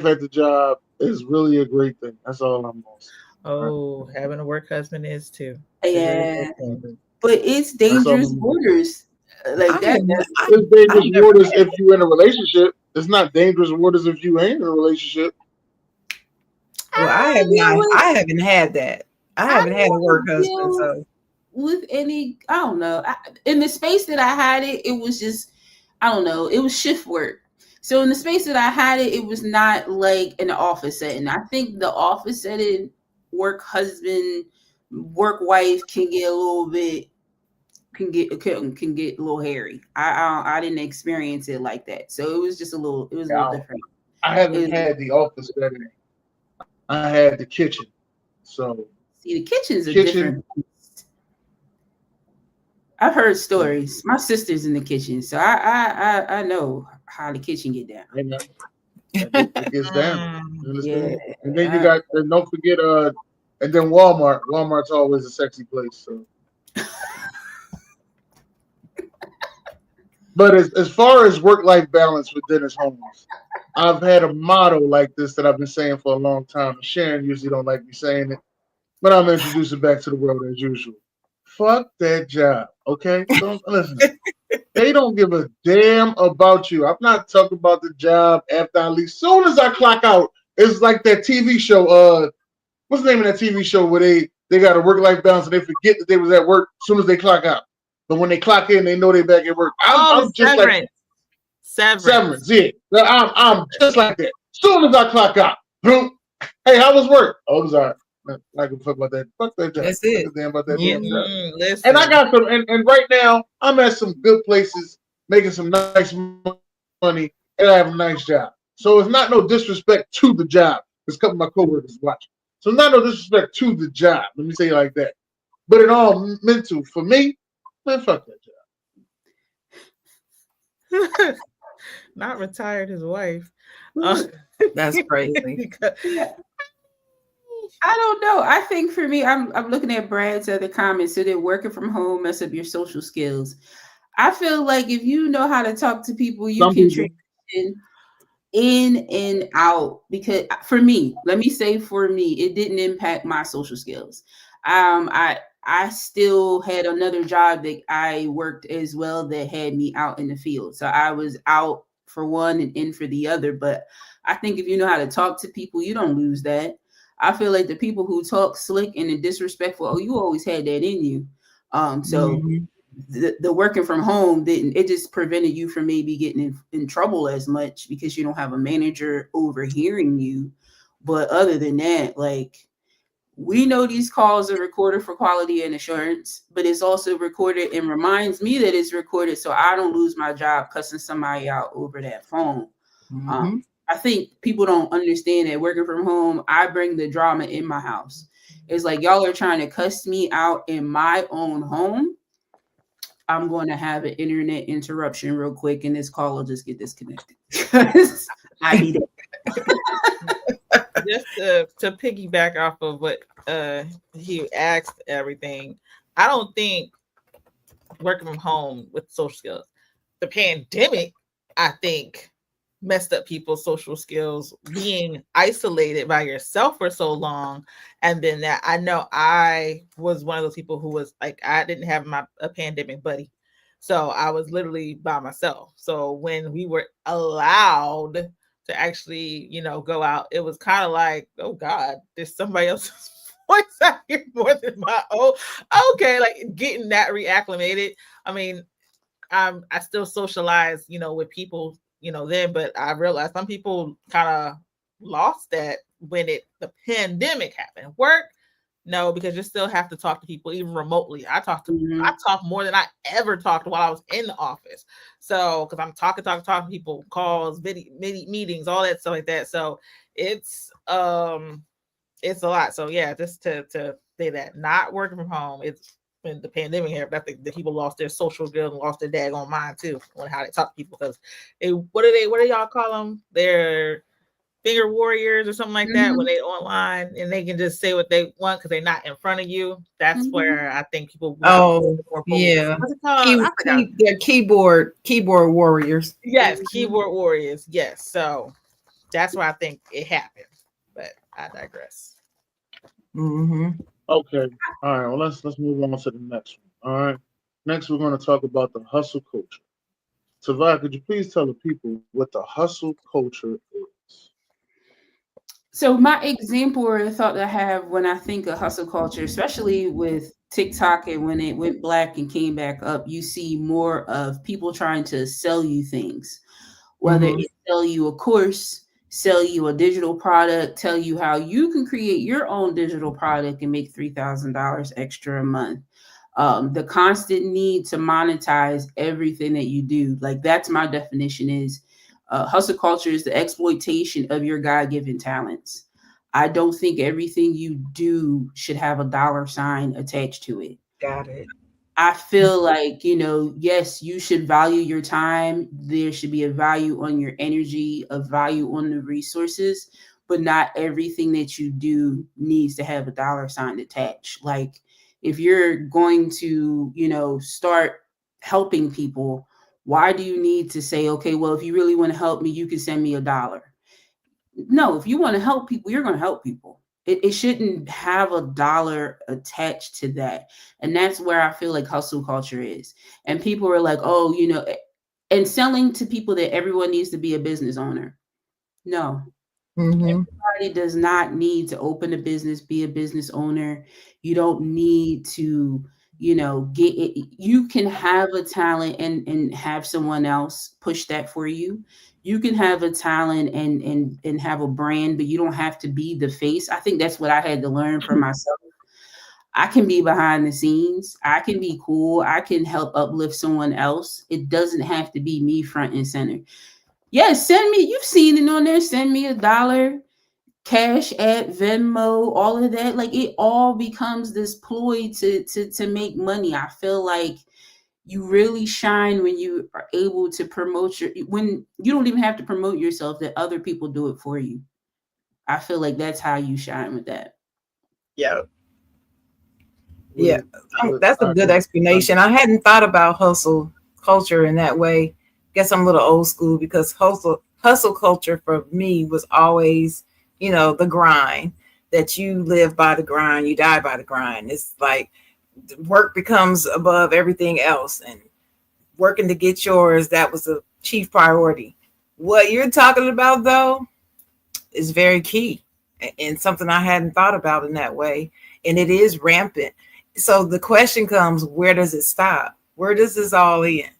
at the job is really a great thing. That's all I'm saying. Oh, having a work husband is too. Yeah, but it's dangerous waters. Like that. It's dangerous waters if you're in a relationship. It's not dangerous waters if you ain't in a relationship. Well, I haven't had that. I haven't had a work husband, so with any, I don't know. In the space that I had it, it was just, I don't know. It was shift work. So in the space that I had it, it was not like in the office setting. I think the office setting, work husband, work wife can get a little hairy. I didn't experience it like that, so it was just a little different. I haven't had the office setting. I had the kitchen. So see, the kitchen's a different. I've heard stories. My sister's in the kitchen, so I know how the kitchen get down. I know. It gets down. You understand? Yeah. And then you got, and don't forget, and then Walmart. Walmart's always a sexy place. So, but as far as work-life balance with Dennis Holmes, I've had a motto like this that I've been saying for a long time. Sharon usually don't like me saying it, but I'm gonna introduce it back to the world as usual. Fuck that job, okay? Don't listen. They don't give a damn about you. I'm not talking about the job after I leave. Soon as I clock out, it's like that TV show. What's the name of that TV show where they got a work-life balance and they forget that they was at work as soon as they clock out. But when they clock in, they know they back at work. I'm just like Severance. Yeah, I'm just like that. As soon as I clock out, boom. Hey, how was work? Oh, it was all right. I can fuck about that. Fuck that job. That's it. Damn about that damn job. Listen. And I got some. And right now, I'm at some good places, making some nice money, and I have a nice job. So it's not no disrespect to the job. There's a couple of my coworkers watching. So it's not no disrespect to the job. Let me say it like that. But it all mental for me. Man, fuck that job. Not retired his wife. That's crazy. I don't know. I think for me, I'm looking at Brad's other comments. So that working from home mess up your social skills. I feel like if you know how to talk to people, you can transition in and out. Because for me, let me say for me, it didn't impact my social skills. I still had another job that I worked as well that had me out in the field. So I was out for one and in for the other. But I think if you know how to talk to people, you don't lose that. I feel like the people who talk slick and disrespectful, oh, you always had that in you. So the working from home it just prevented you from maybe getting in trouble as much because you don't have a manager overhearing you. But other than that, like, we know these calls are recorded for quality and assurance, but it's also recorded and reminds me that it's recorded so I don't lose my job cussing somebody out over that phone. I think people don't understand that working from home, I bring the drama in my house. It's like y'all are trying to cuss me out in my own home. I'm going to have an internet interruption real quick, and this call will just get disconnected. I need it. Just to piggyback off of what he asked, everything, I don't think working from home with social skills, the pandemic, I think, messed up people's social skills, being isolated by yourself for so long. And then that, I know I was one of those people who was like, I didn't have a pandemic buddy. So I was literally by myself. So when we were allowed to actually, go out, it was kind of like, oh God, there's somebody else's voice out here more than my own. Okay, like getting that reacclimated. I mean, I still socialize, with people, then, but I realized some people kind of lost that when the pandemic happened. Work, No, because you still have to talk to people even remotely. I Mhm. talk more than I ever talked while I was in the office. So because I'm talking to people, calls, video, meetings, all that stuff like that. So it's a lot. So yeah, just to say that not working from home, it's when the pandemic happened, I think the people lost their social skills and lost their daggone mind too on how they talk to people, because what do y'all call them? They're finger warriors or something like that when they online and they can just say what they want because they're not in front of you. That's where I think people got Oh, more focused. yeah. What's it called? I forgot. They're keyboard warriors. Yes, keyboard warriors. Yes. So that's where I think it happened. But I digress. Mm-hmm. Okay. All right. Well, let's move on to the next one. All right. Next, we're going to talk about the hustle culture. Tavai, could you please tell the people what the hustle culture is? So my example or the thought that I have when I think of hustle culture, especially with TikTok and when it went black and came back up, you see more of people trying to sell you things, whether Mm-hmm. it sell you a course, sell you a digital product, tell you how you can create your own digital product and make $3,000 extra a month. The constant need to monetize everything that you do, like that's my definition is hustle culture is the exploitation of your God-given talents. I don't think everything you do should have a dollar sign attached to it. Got it. I feel like, yes, you should value your time. There should be a value on your energy, a value on the resources, but not everything that you do needs to have a dollar sign attached. Like if you're going to, start helping people, why do you need to say, okay, well, if you really want to help me, you can send me $1? No, if you want to help people, you're going to help people. It shouldn't have a dollar attached to that. And that's where I feel like hustle culture is. And people are like, oh, and selling to people that everyone needs to be a business owner. No, Mm-hmm. everybody does not need to open a business, be a business owner. You don't need to, get it. You can have a talent and have someone else push that for you. You can have a talent and have a brand, but you don't have to be the face. I think that's what I had to learn for myself. I can be behind the scenes. I can be cool. I can help uplift someone else. It doesn't have to be me front and center. Yes, send me. You've seen it on there. Send me $1. Cash App, Venmo, all of that. Like it all becomes this ploy to make money. I feel like you really shine when you are able to promote when you don't even have to promote yourself, that other people do it for you. I feel like that's how you shine with that. Yeah. Yeah. That's a I good agree. explanation. I hadn't thought about hustle culture in that way. Guess I'm a little old school because hustle culture for me was always, the grind, that you live by the grind, you die by the grind. It's like work becomes above everything else, and working to get yours, that was a chief priority. What you're talking about though is very key and something I hadn't thought about in that way. And it is rampant. So the question comes, where does it stop? Where does this all end?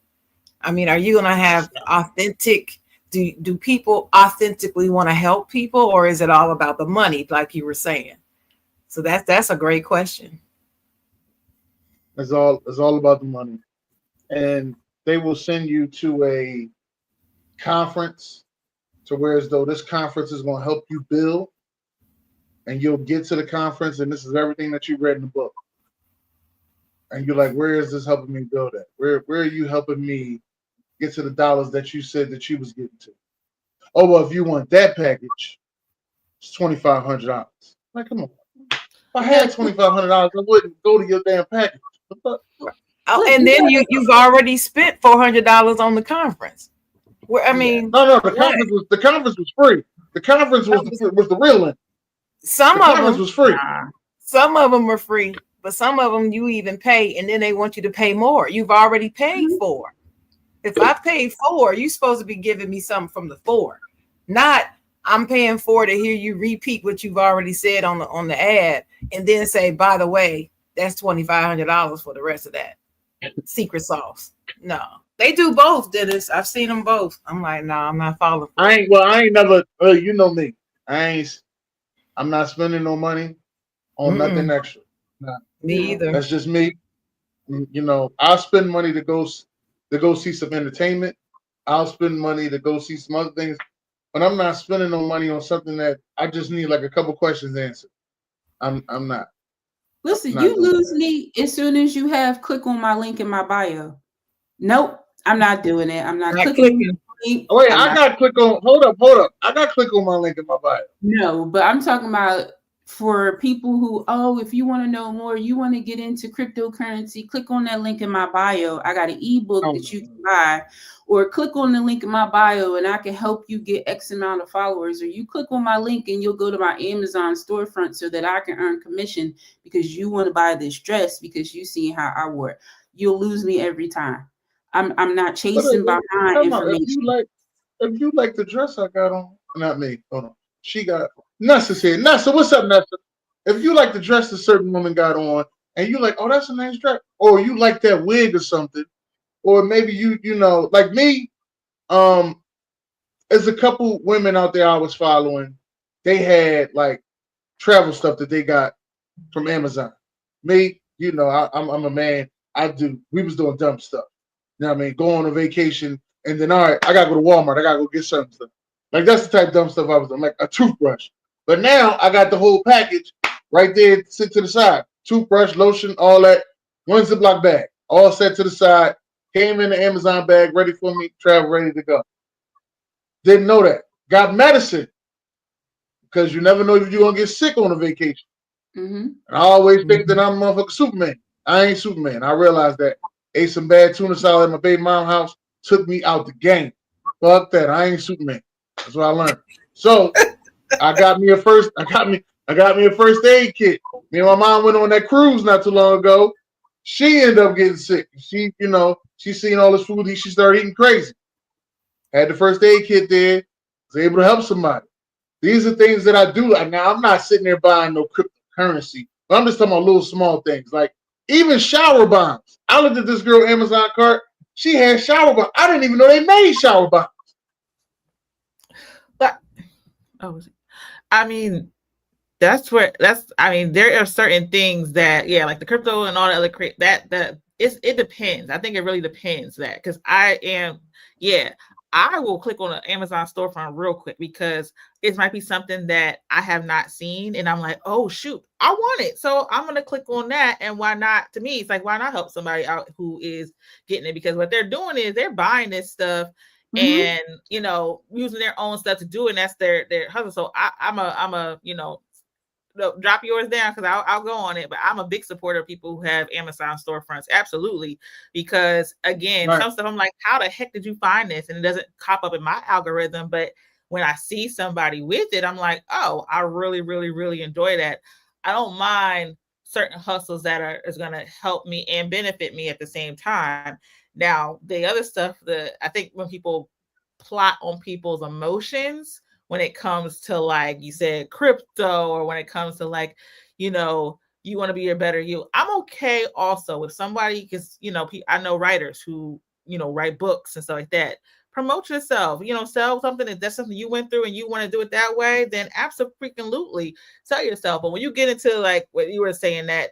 I mean, are you going to have authentic, do people authentically want to help people, or is it all about the money, like you were saying? So that's a great question. It's all about the money. And they will send you to a conference to where as though this conference is going to help you build, and you'll get to the conference and this is everything that you read in the book. And you're like, where is this helping me build at? Where are you helping me get to the dollars that you said that you was getting to? Oh, well, if you want that package, it's $2,500. Like, come on. If I had $2,500, I wouldn't go to your damn package. Oh, and then you've already spent $400 on the conference. Where I mean, no, the conference was free. The conference was the real one. Some The of conference them was free. Some of them are free, but some of them you even pay, and then they want you to pay more. You've already paid for. If I paid $4, you're supposed to be giving me something from the $4, not I'm paying $4 to hear you repeat what you've already said on the ad, and then say, by the way, that's $2,500 for the rest of that secret sauce. No, they do both, Dennis. I've seen them both. I'm like, no, I'm not following. I ain't never. You know me. I'm not spending no money on nothing extra. Nah, Me either. that's just me. You know, I'll spend money to go see some entertainment. I'll spend money to go see some other things, but I'm not spending no money on something that I just need like a couple questions answered. I'm not. Listen, Not you doing lose that. me as soon as you have click on my link in my bio. Nope, I'm not doing it. I'm not Not clicking on clicking. the link. Oh, wait, I'm I not. got click on. Hold up, hold up. I got click on my link in my bio. No, but I'm talking about for people who, oh, if you want to know more, you want to get into cryptocurrency, click on that link in my bio. I got an ebook Oh, that you can buy, or click on the link in my bio and I can help you get X amount of followers. Or you click on my link and you'll go to my Amazon storefront so that I can earn commission because you want to buy this dress because you see how I wore it. You'll lose me every time. I'm not but chasing behind come on, information. if you like the dress I got on, not me. Hold on, she got Nessa's here. Nessa, what's up, Nessa? If you like the dress a certain woman got on, and you like, oh, that's a nice dress, or you like that wig or something, or maybe you know, like me, there's a couple women out there I was following. They had like travel stuff that they got from Amazon. Me, you know, I'm a man. We was doing dumb stuff. You know what I mean? Go on a vacation and then all right, I gotta go to Walmart. I gotta go get certain stuff. Like that's the type of dumb stuff I was doing, like a toothbrush. But now I got the whole package right there, sit to the side. Toothbrush, lotion, all that. One Ziploc bag, all set to the side. Came in the Amazon bag, ready for me, travel, ready to go. Didn't know that. Got medicine because you never know if you're gonna get sick on a vacation. Mm-hmm. And I always think that I'm motherfucking Superman. I ain't Superman. I realized that. Ate some bad tuna salad at my baby mom's house. Took me out the game. Fuck that. I ain't Superman. That's what I learned. So I got me a first. I got me a first aid kit. Me and my mom went on that cruise not too long ago. She ended up getting sick. She, you know, she seen all this food. She started eating crazy. Had the first aid kit there. Was able to help somebody. These are things that I do. Like now, I'm not sitting there buying no cryptocurrency. But I'm just talking about little small things. Like even shower bombs. I looked at this girl Amazon cart. She had shower bombs. I didn't even know they made shower bombs. But I mean, I mean, there are certain things that, yeah, like the crypto and all the other it depends. I think it really depends that because I will click on an Amazon storefront real quick because it might be something that I have not seen and I'm like, oh shoot, I want it. So I'm gonna click on that. And why not? To me, it's like, why not help somebody out who is getting it? Because what they're doing is they're buying this stuff and you know, using their own stuff to do it, and that's their hustle. So I'm a you know, drop yours down because I'll go on it. But I'm a big supporter of people who have Amazon storefronts, absolutely. Because again, Right. some stuff I'm like, how the heck did you find this? And it doesn't pop up in my algorithm. But when I see somebody with it, I'm like, oh, I really, really, really enjoy that. I don't mind certain hustles that is going to help me and benefit me at the same time. Now, the other stuff that I think when people plot on people's emotions, when it comes to like you said crypto, or when it comes to like, you know, you want to be a better you, I'm okay also with somebody, because you know, I know writers who, you know, write books and stuff like that. Promote yourself, you know, sell something. If that's something you went through and you want to do it that way, then absolutely sell yourself. But when you get into like what you were saying, that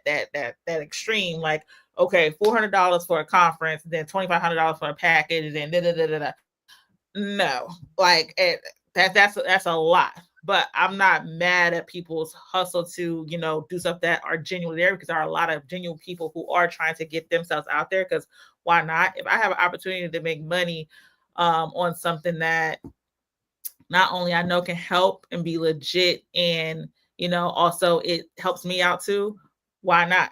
extreme, like, okay, $400 for a conference, then $2,500 for a package, and then no, like that's a lot. But I'm not mad at people's hustle to, you know, do stuff that are genuinely there, because there are a lot of genuine people who are trying to get themselves out there. Because why not? If I have an opportunity to make money on something that not only I know can help and be legit, and you know, also it helps me out too, why not?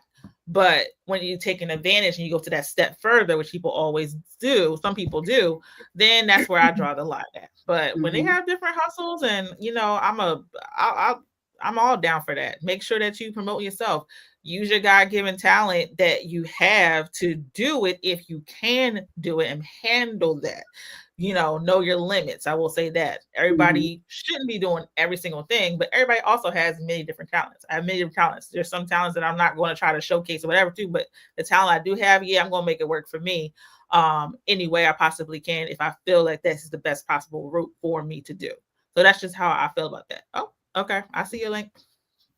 But when you take an advantage and you go to that step further, which people always do, some people do, then that's where I draw the line at. But when they have different hustles, and you know, I'm all down for that. Make sure that you promote yourself. Use your God-given talent that you have to do it, if you can do it and handle that. You know your limits. I will say that everybody shouldn't be doing every single thing, but everybody also has many different talents. I have many different talents. There's some talents that I'm not going to try to showcase or whatever too, but the talent I do have, yeah, I'm going to make it work for me any way I possibly can, if I feel like this is the best possible route for me to do. So that's just how I feel about that. Oh, okay. I see your link.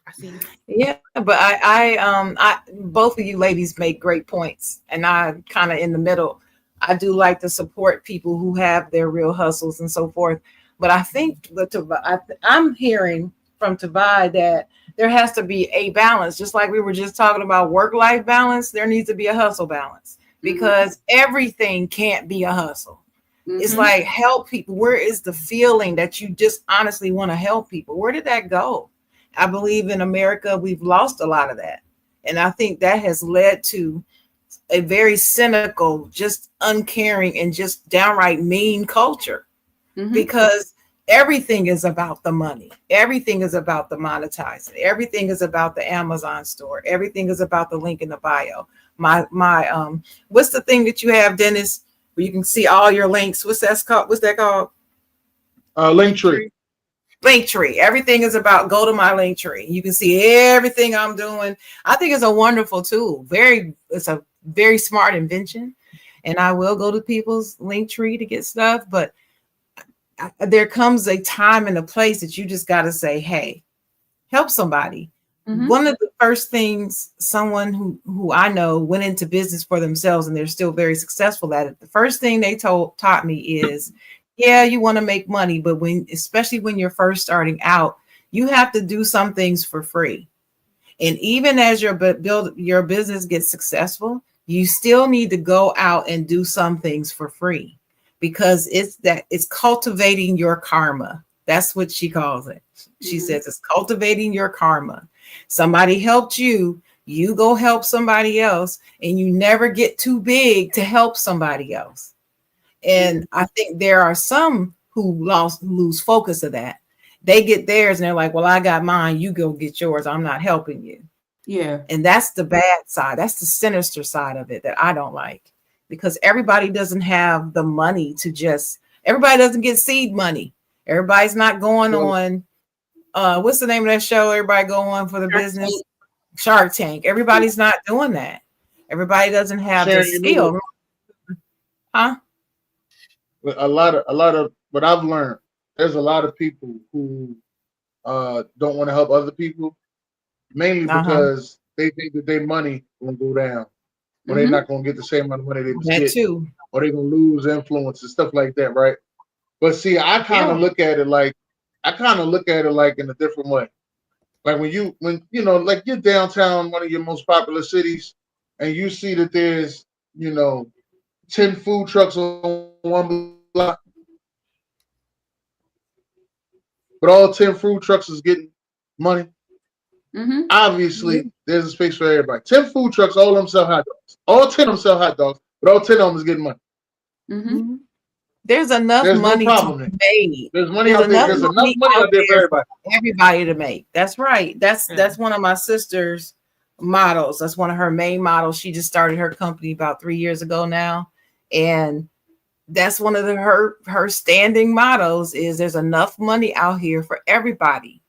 I see you. Yeah, but I both of you ladies make great points, and I kind of in the middle. I do like to support people who have their real hustles and so forth. But I think I'm hearing from Tavai that there has to be a balance, just like we were just talking about work-life balance. There needs to be a hustle balance because everything can't be a hustle. It's like help people. Where is the feeling that you just honestly want to help people? Where did that go? I believe in America, we've lost a lot of that. And I think that has led to a very cynical, just uncaring, and just downright mean culture because everything is about the money. Everything is about the monetizing. Everything is about the Amazon store. Everything is about the link in the bio. What's the thing that you have, Dennis, where you can see all your links? What's that called? Linktree. Linktree. Everything is about go to my Linktree. You can see everything I'm doing. I think it's a wonderful tool. It's a very smart invention. And I will go to people's Linktree to get stuff, but there comes a time and a place that you just got to say, hey, help somebody. One of the first things someone who I know went into business for themselves and they're still very successful at it. The first thing they taught me is, yeah, you want to make money, but especially when you're first starting out, you have to do some things for free. And even as your business gets successful, you still need to go out and do some things for free because it's cultivating your karma. That's what she calls it. She says it's cultivating your karma. Somebody helped you, you go help somebody else, and you never get too big to help somebody else. And I think there are some who lose focus of that. They get theirs and they're like, well, I got mine. You go get yours. I'm not helping you. Yeah. And that's the bad side. That's the sinister side of it that I don't like because everybody doesn't have the money everybody doesn't get seed money. Everybody's not going on. What's the name of that show? Everybody go on for the business. Shark Tank. Everybody's not doing that. Everybody doesn't have the skill. Huh? A lot of what I've learned, there's a lot of people who don't want to help other people, mainly because they think that their money will go down, or they're not going to get the same amount of money they was getting, or they're going to lose influence and stuff like that, right? But see, I kind of look at it like in a different way. Like when you know, like you're downtown, one of your most popular cities, and you see that there's 10 food trucks on one block, but all 10 food trucks is getting money. Obviously, there's a space for everybody. 10 food trucks, all of them sell hot dogs. All 10 of them sell hot dogs, but all 10 of them is getting money. There's enough money to be made. There's money out there. There's enough money out there for everybody to make. That's right. That's one of my sister's models. That's one of her main models. She just started her company about 3 years ago now, and that's one of her standing mottos is there's enough money out here for everybody.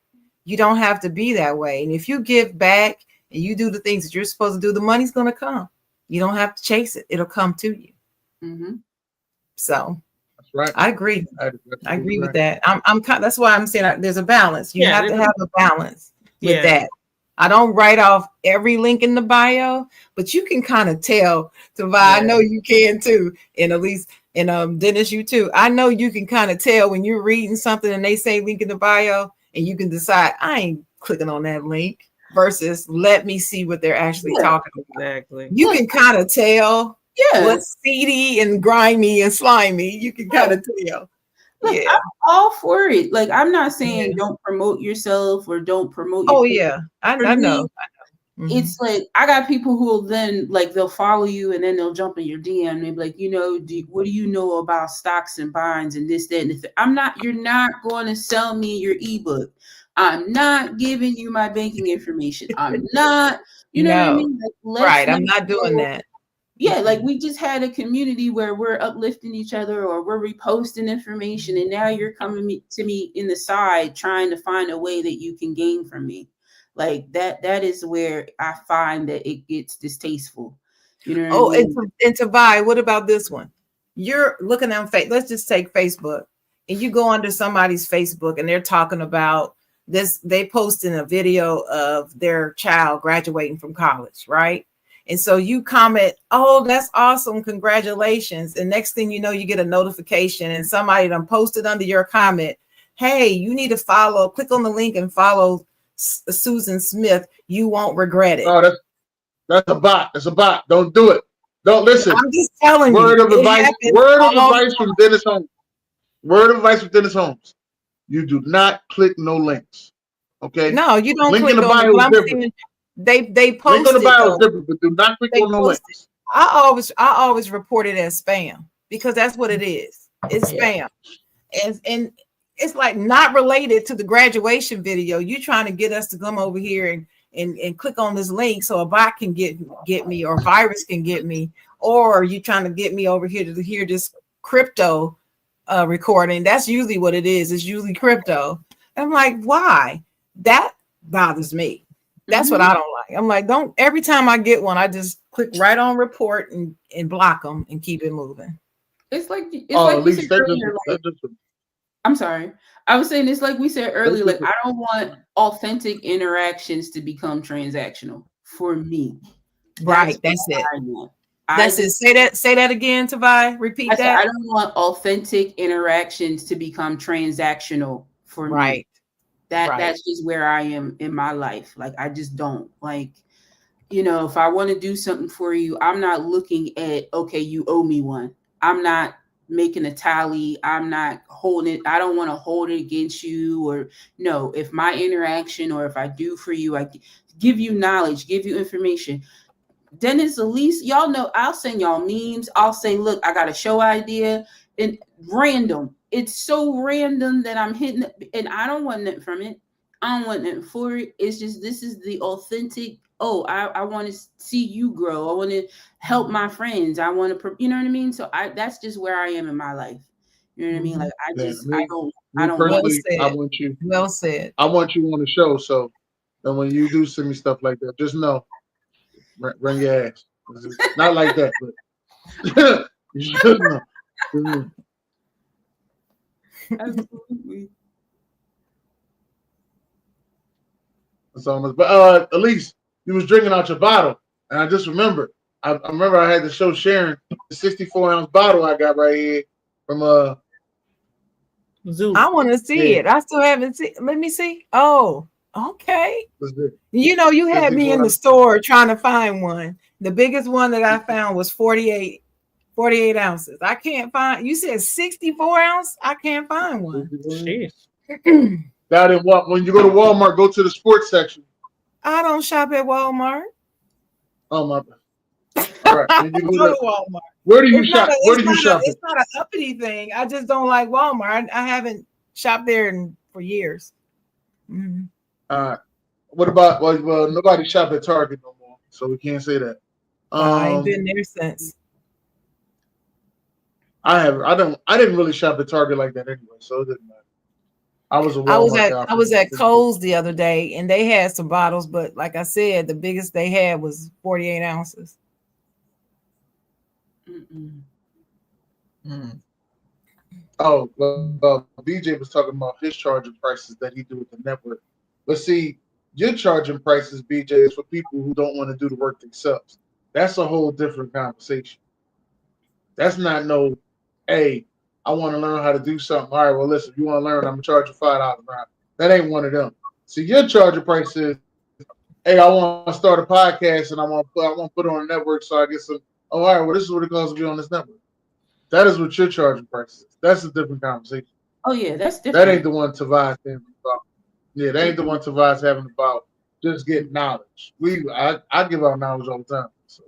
You don't have to be that way. And if you give back and you do the things that you're supposed to do, the money's going to come. You don't have to chase it. It'll come to you. So that's right. I agree. I agree with that. That's why I'm saying there's a balance. You have to have a balance with that. I don't write off every link in the bio, but you can kind of tell. I know you can too. And at least, and Dennis, you too. I know you can kind of tell when you're reading something and they say link in the bio, and you can decide I ain't clicking on that link versus let me see what they're actually talking about. Exactly. You can kind of tell what's seedy and grimy and slimy. You can kind of tell. Look, I'm all for it. Like, I'm not saying don't promote yourself or don't promote your I know. It's like I got people who will then they'll follow you and then they'll jump in your DM and they'll be like, what do you know about stocks and bonds and this, that, and this? You're not going to sell me your ebook. I'm not giving you my banking information. I'm not, what I mean? I'm not doing that. Yeah, we just had a community where we're uplifting each other or we're reposting information, and now you're coming to me in the side trying to find a way that you can gain from me. Like that is where I find that it gets distasteful. You know what I mean? And to buy, what about this one? You're looking on Facebook. Let's just take Facebook, and you go onto somebody's Facebook and they're talking about they posted a video of their child graduating from college, right? And so you comment, oh, that's awesome, congratulations. And next thing you know, you get a notification and somebody done posted under your comment, hey, you need to click on the link and follow Susan Smith. You won't regret it. Oh, that's a bot. That's a bot. Don't do it. Don't listen. I'm just telling Word you. of advice. Word of advice from Dennis Holmes. Word of advice from Dennis Holmes. You do not click no links. Okay. No, you don't Link click in the on bio it. is different. They posted. Link on the bio is different, but do not click on no links. I always report it as spam because that's what it is. It's spam. And it's like not related to the graduation video. You trying to get us to come over here and click on this link so a bot can get me or a virus can get me, or you trying to get me over here to hear this crypto recording. That's usually what it is. It's usually crypto. I'm like, why? That bothers me. That's what I don't like. I'm like, don't, every time I get one, I just click right on report and block them and keep it moving. It's like we said earlier, I'm sorry. I was saying it's like we said earlier, like I don't want authentic interactions to become transactional for me. Right. That's it. That's it. Say that again, Tavai. Repeat that. I don't want authentic interactions to become transactional for me. That's just where I am in my life. Like I just don't like, if I want to do something for you, I'm not looking at, okay, you owe me one. I'm not making a tally. I'm not holding it. I don't want to hold it against you, or no, if my interaction or if I do for you, I give you knowledge, give you information. Then it's at least, y'all know, I'll send y'all memes. I'll say, look, I got a show idea, and random. It's so random that I'm hitting it, and I don't want it from it. I don't want it for it. It's just, this is the authentic. Oh, I want to see you grow. I want to help my friends. I want to, you know what I mean? So that's just where I am in my life. You know what I mean? Like I don't well said. I want you on the show. So and when you do send me stuff like that, just know, bring your ass. Not like that, but you should know. Absolutely. But Elise, you was drinking out your bottle, and I just remembered. I remember I had to show Sharon the 64-ounce bottle I got right here from Zoo. I want to see it. I still haven't seen. Let me see. Oh, okay. You had me in the store trying to find one. The biggest one that I found was 48 ounces. I can't find. You said 64 ounce. I can't find one. That in what? When you go to Walmart, go to the sports section. I don't shop at Walmart. Oh my bad. All right. When you go to Walmart. Where do you shop? Where do you shop? It's not an uppity thing. I just don't like Walmart. I haven't shopped there for years. Mm-hmm. What about? Well, nobody shop at Target no more, so we can't say that. I ain't been there since. I didn't really shop at Target like that anyway, so it didn't matter. I was at Kohl's the other day, and they had some bottles, but like I said, the biggest they had was 48 ounces. Oh, well, BJ was talking about his charging prices that he do with the network. But see, your charging prices, BJ, is for people who don't want to do the work themselves. That's a whole different conversation. That's not no, hey, I want to learn how to do something. All right, well, listen, if you want to learn, I'm going to charge you $5 an hour. That ain't one of them. See, your charging price is, hey, I want to start a podcast and I want to put it on a network so I get some, all right, well, this is what it costs to be on this network. That is what your charging price is. That's a different conversation. Oh, yeah, that's different. That ain't the one Tavai's having about. Yeah, that ain't the one Tavai's having about just getting knowledge. I give out knowledge all the time. So.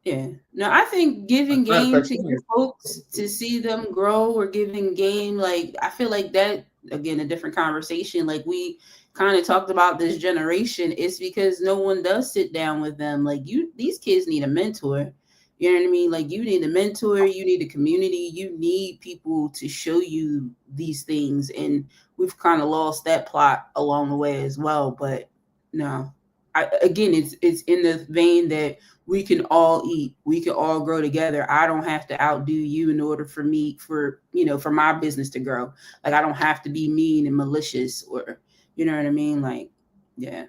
Yeah. No, I think giving game to your folks to see them grow, or giving game, like, I feel like that, again, a different conversation. Like we kind of talked about this generation, it's because no one does sit down with them. Like these kids need a mentor. You know what I mean? Like you need a mentor, you need a community, you need people to show you these things. And we've kind of lost that plot along the way as well. But no, again, it's in the vein that we can all eat, we can all grow together. I don't have to outdo you in order for me, for for my business to grow. Like, I don't have to be mean and malicious, or you know what I mean? Like, yeah,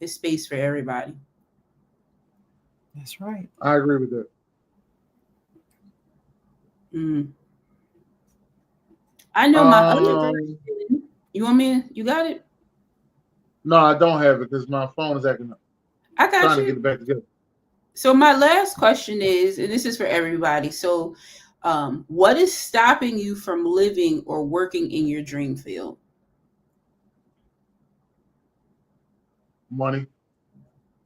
it's space for everybody. That's right. I agree with that. Mm. I know my other Um, question. You want me? You got it? no, I don't have it because my phone is acting up. I got Trying to get you. it back together. So my last question is, and this is for everybody. So, what is stopping you from living or working in your dream field? Money.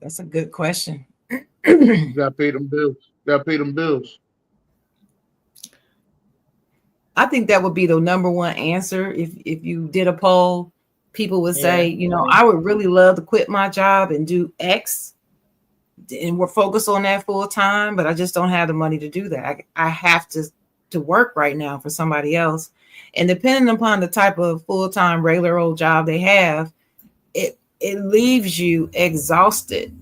That's a good question. You gotta pay them bills. You gotta pay them bills. I think that would be the number one answer. If you did a poll, people would say, Yeah. I would really love to quit my job and do X, and we're focused on that full time, but I just don't have the money to do that. I have to work right now for somebody else. And depending upon the type of full-time regular old job they have, it leaves you exhausted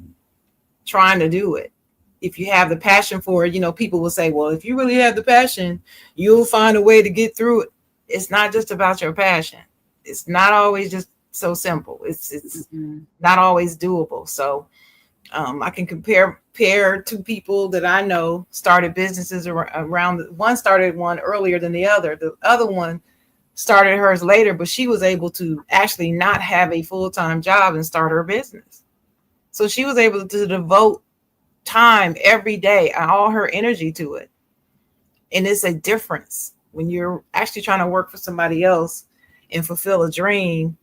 trying to do it. If you have the passion for it, people will say, well, if you really have the passion, you'll find a way to get through it. It's not just about your passion. It's not always just so simple. It's not always doable. So I can compare two people that I know started businesses around. One started one earlier than the other. The other one started hers later, but she was able to actually not have a full-time job and start her business. So she was able to devote time every day and all her energy to it. And it's a difference when you're actually trying to work for somebody else and fulfill a dream.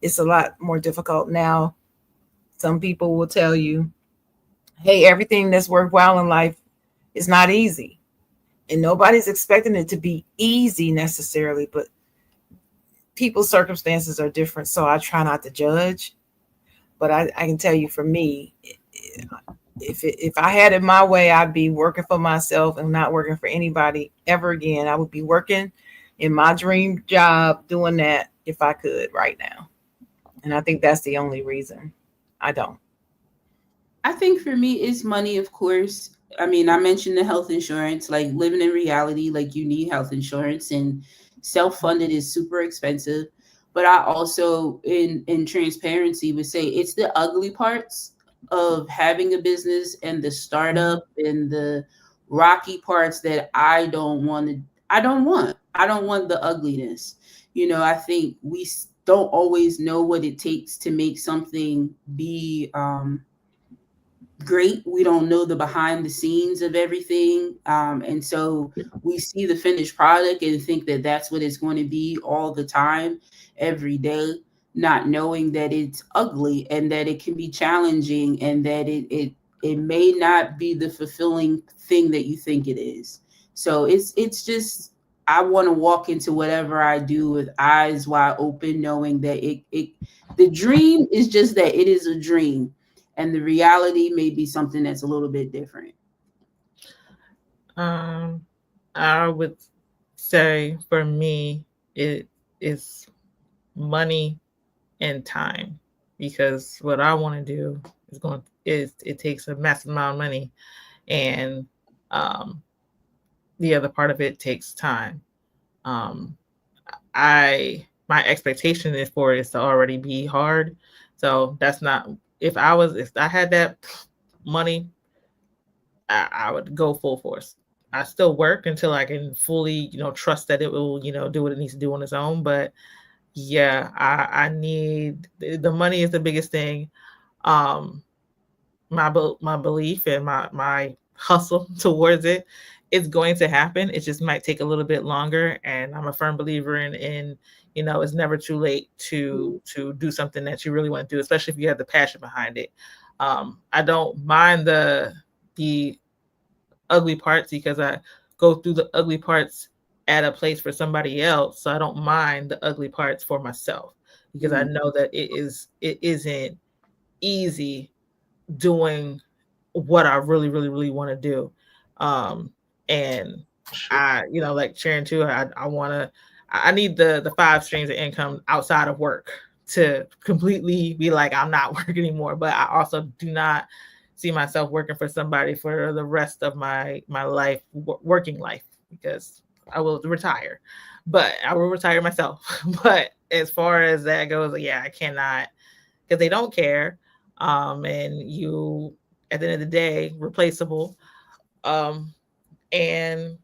It's a lot more difficult. Now, some people will tell you, hey, everything that's worthwhile in life is not easy. And nobody's expecting it to be easy necessarily, but people's circumstances are different. So I try not to judge. But I can tell you, for me, if I had it my way, I'd be working for myself and not working for anybody ever again. I would be working in my dream job doing that if I could right now. And I think that's the only reason I don't. I think for me, it's money, of course. I mean, I mentioned the health insurance, like living in reality, like you need health insurance, and self-funded is super expensive. But I also, in transparency, would say it's the ugly parts of having a business and the startup and the rocky parts that I don't want to. I don't want. I don't want the ugliness. I think don't always know what it takes to make something be great. We don't know the behind the scenes of everything. And so we see the finished product and think that that's what it's going to be all the time, every day, not knowing that it's ugly and that it can be challenging and that it may not be the fulfilling thing that you think it is. So it's just, I want to walk into whatever I do with eyes wide open, knowing that the dream is just that it is a dream, and the reality may be something that's a little bit different. I would say for me, it is money and time, because what I want to do is it takes a massive amount of money, and the other part of it takes time. My expectation is for it to already be hard. So that's not, if I had that money, I would go full force. I still work until I can fully, trust that it will, do what it needs to do on its own. But yeah, I need, the money is the biggest thing. My belief and my hustle towards it, it's going to happen. It just might take a little bit longer. And I'm a firm believer in it's never too late to do something that you really want to do, especially if you have the passion behind it. I don't mind the ugly parts, because I go through the ugly parts at a place for somebody else. So I don't mind the ugly parts for myself, because I know that it isn't easy doing what I really, really, really want to do. And I, like Sharon too, I need the 5 streams of income outside of work to completely be like, I'm not working anymore. But I also do not see myself working for somebody for the rest of my life, working life, because I will retire. But I will retire myself. But as far as that goes, yeah, I cannot, because they don't care. And you, at the end of the day, replaceable. And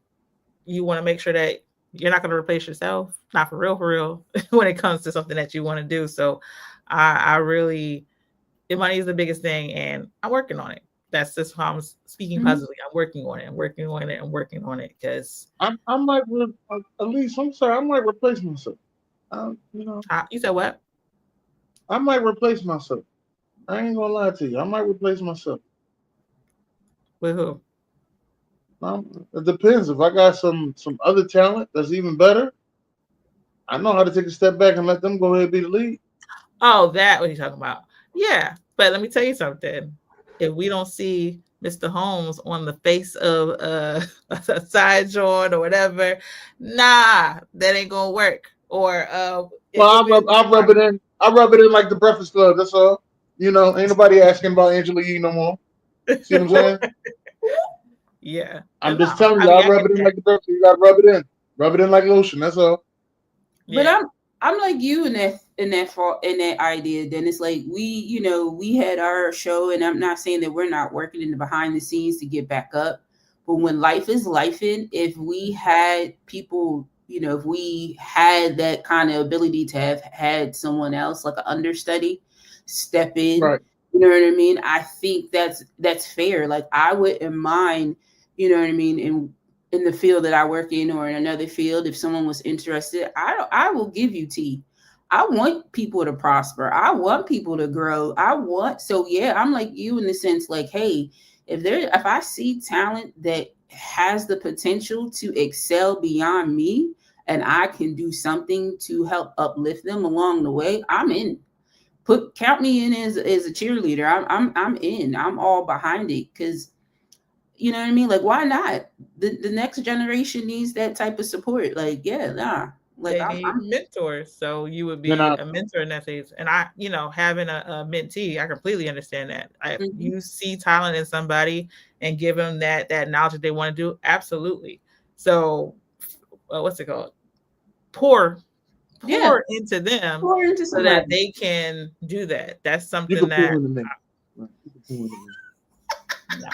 you want to make sure that you're not going to replace yourself, not for real, when it comes to something that you want to do. So I really, money is the biggest thing, and I'm working on it. That's just how I'm speaking positively. I'm working on it. I'm working on it. I'm working on it because I might, at least, I'm sorry, I might replace myself. you said what? I might replace myself. I ain't gonna lie to you. I might replace myself. With who? It depends. If I got some other talent that's even better, I know how to take a step back and let them go ahead and be the lead. Oh, that what you talking about? Yeah, but let me tell you something. If we don't see Mr. Holmes on the face of a side Jawn or whatever, nah, that ain't gonna work. Or Well, I'll rub it in. I'll rub it in like the Breakfast Club. That's all. Ain't nobody asking about Angela Yee no more. See what I'm saying? Yeah, I'm no, just telling I you, mean, I'll rub it in like the Breakfast. You gotta rub it in. Rub it in like lotion. That's all. But yeah. I'm like you in that idea. Then it's like we had our show, and I'm not saying that we're not working in the behind the scenes to get back up. But when life is lifing, if we had people, if we had that kind of ability to have had someone else like an understudy step in, Right. you know what I mean? I think that's fair. Like I wouldn't mind, you know what I mean, in the field that I work in or in another field, if someone was interested, I will give you tea. I want people to prosper. I want people to grow. So yeah, I'm like you in the sense like, hey, if I see talent that has the potential to excel beyond me and I can do something to help uplift them along the way, I'm in. Count me in as a cheerleader. I'm in. I'm all behind it because you know what I mean? Like, why not? The next generation needs that type of support. Like, yeah, nah. Like, They need I'm mentors, so you would Then be a mentor in that phase. And I, having a mentee, I completely understand that. If Mhm. you see talent in somebody and give them that knowledge that they want to do, absolutely. So, what's it called? Pour Yeah, into them pour into so that somebody. they can do that. That's you something can that pull in a minute. Right. You can pull in a minute. no.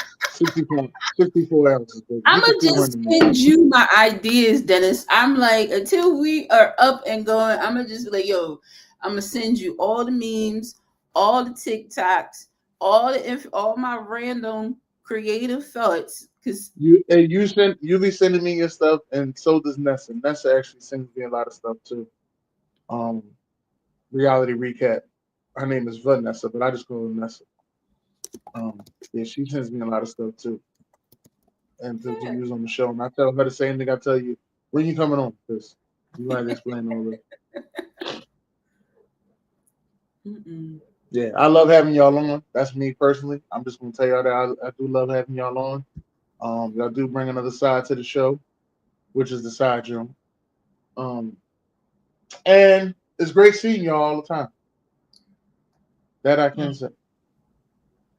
64 ounces, baby. You I'm can gonna pull in just a minute. send you my ideas, Dennis. I'm like, until we are up and going, I'm gonna just be like, yo, I'm gonna send you all the memes, all the TikToks, all my random creative thoughts. Cause You be sending me your stuff, and so does Nessa. Nessa actually sends me a lot of stuff too. Um, Reality recap. Her name is Vanessa, but I just call her Nessa. Yeah, she sends me a lot of stuff too, and to use on the show. And I tell her the same thing I tell you. When you coming on? Because you had to explain all this. Yeah, I love having y'all on. That's me personally. I'm just gonna tell y'all that I do love having y'all on. Y'all do bring another side to the show, which is the side room. And it's great seeing y'all all the time. That I can say.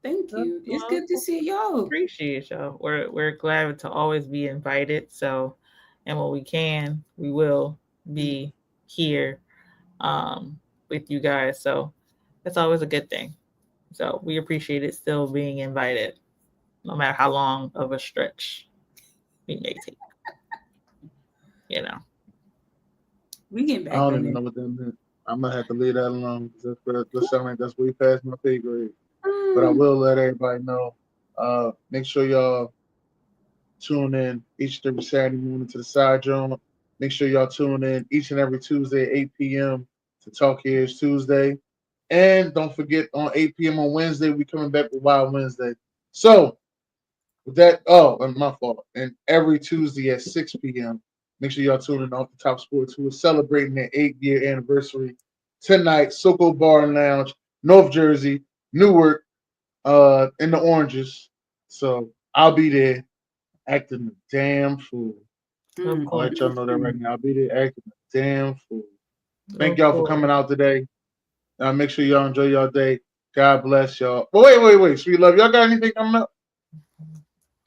thank you. It's Well, good to see y'all. appreciate y'all. We're glad to always be invited. So, and when we can, we will be here with you guys. So that's always a good thing. So we appreciate it still being invited, no matter how long of a stretch we may take. You know. We get I back don't on even know it. what that meant. I'm gonna have to leave that alone because that sound like that's way past my pay grade. But I will let everybody know. Make sure y'all tune in each and every Saturday morning to the side joint. Make sure y'all tune in each and every Tuesday at 8 p.m. to Talk Here's Tuesday. And don't forget on 8 p.m. on Wednesday, we coming back with Wild Wednesday. So with that, and my fault. And every Tuesday at 6 p.m. Make sure y'all tune in off the Top Sports, who is celebrating their 8-year anniversary tonight. Soko Bar and Lounge, North Jersey, Newark, in the Oranges. So I'll be there acting a damn fool. Of I'll course. let y'all know that right now. I'll be there acting a damn fool. Thank Of y'all for course. coming out today. Make sure y'all enjoy your day. God bless y'all. But wait. Sweet Love, y'all got anything coming up?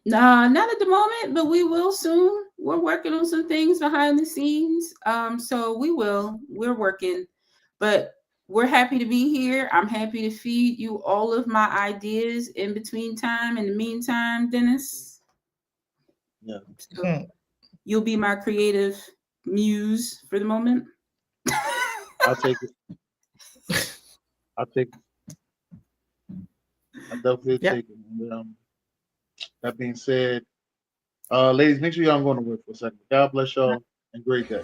Nah, not at the moment, but we will soon. We're working on some things behind the scenes. So we will. We're working, but we're happy to be here. I'm happy to feed you all of my ideas in between time. In the meantime, Dennis. Yeah. So you'll be my creative muse for the moment. I'll take it. I'll definitely take it. That being said, ladies, make sure y'all going to work for a second. God bless y'all and great day.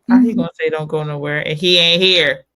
How he gonna say don't go nowhere and he ain't here?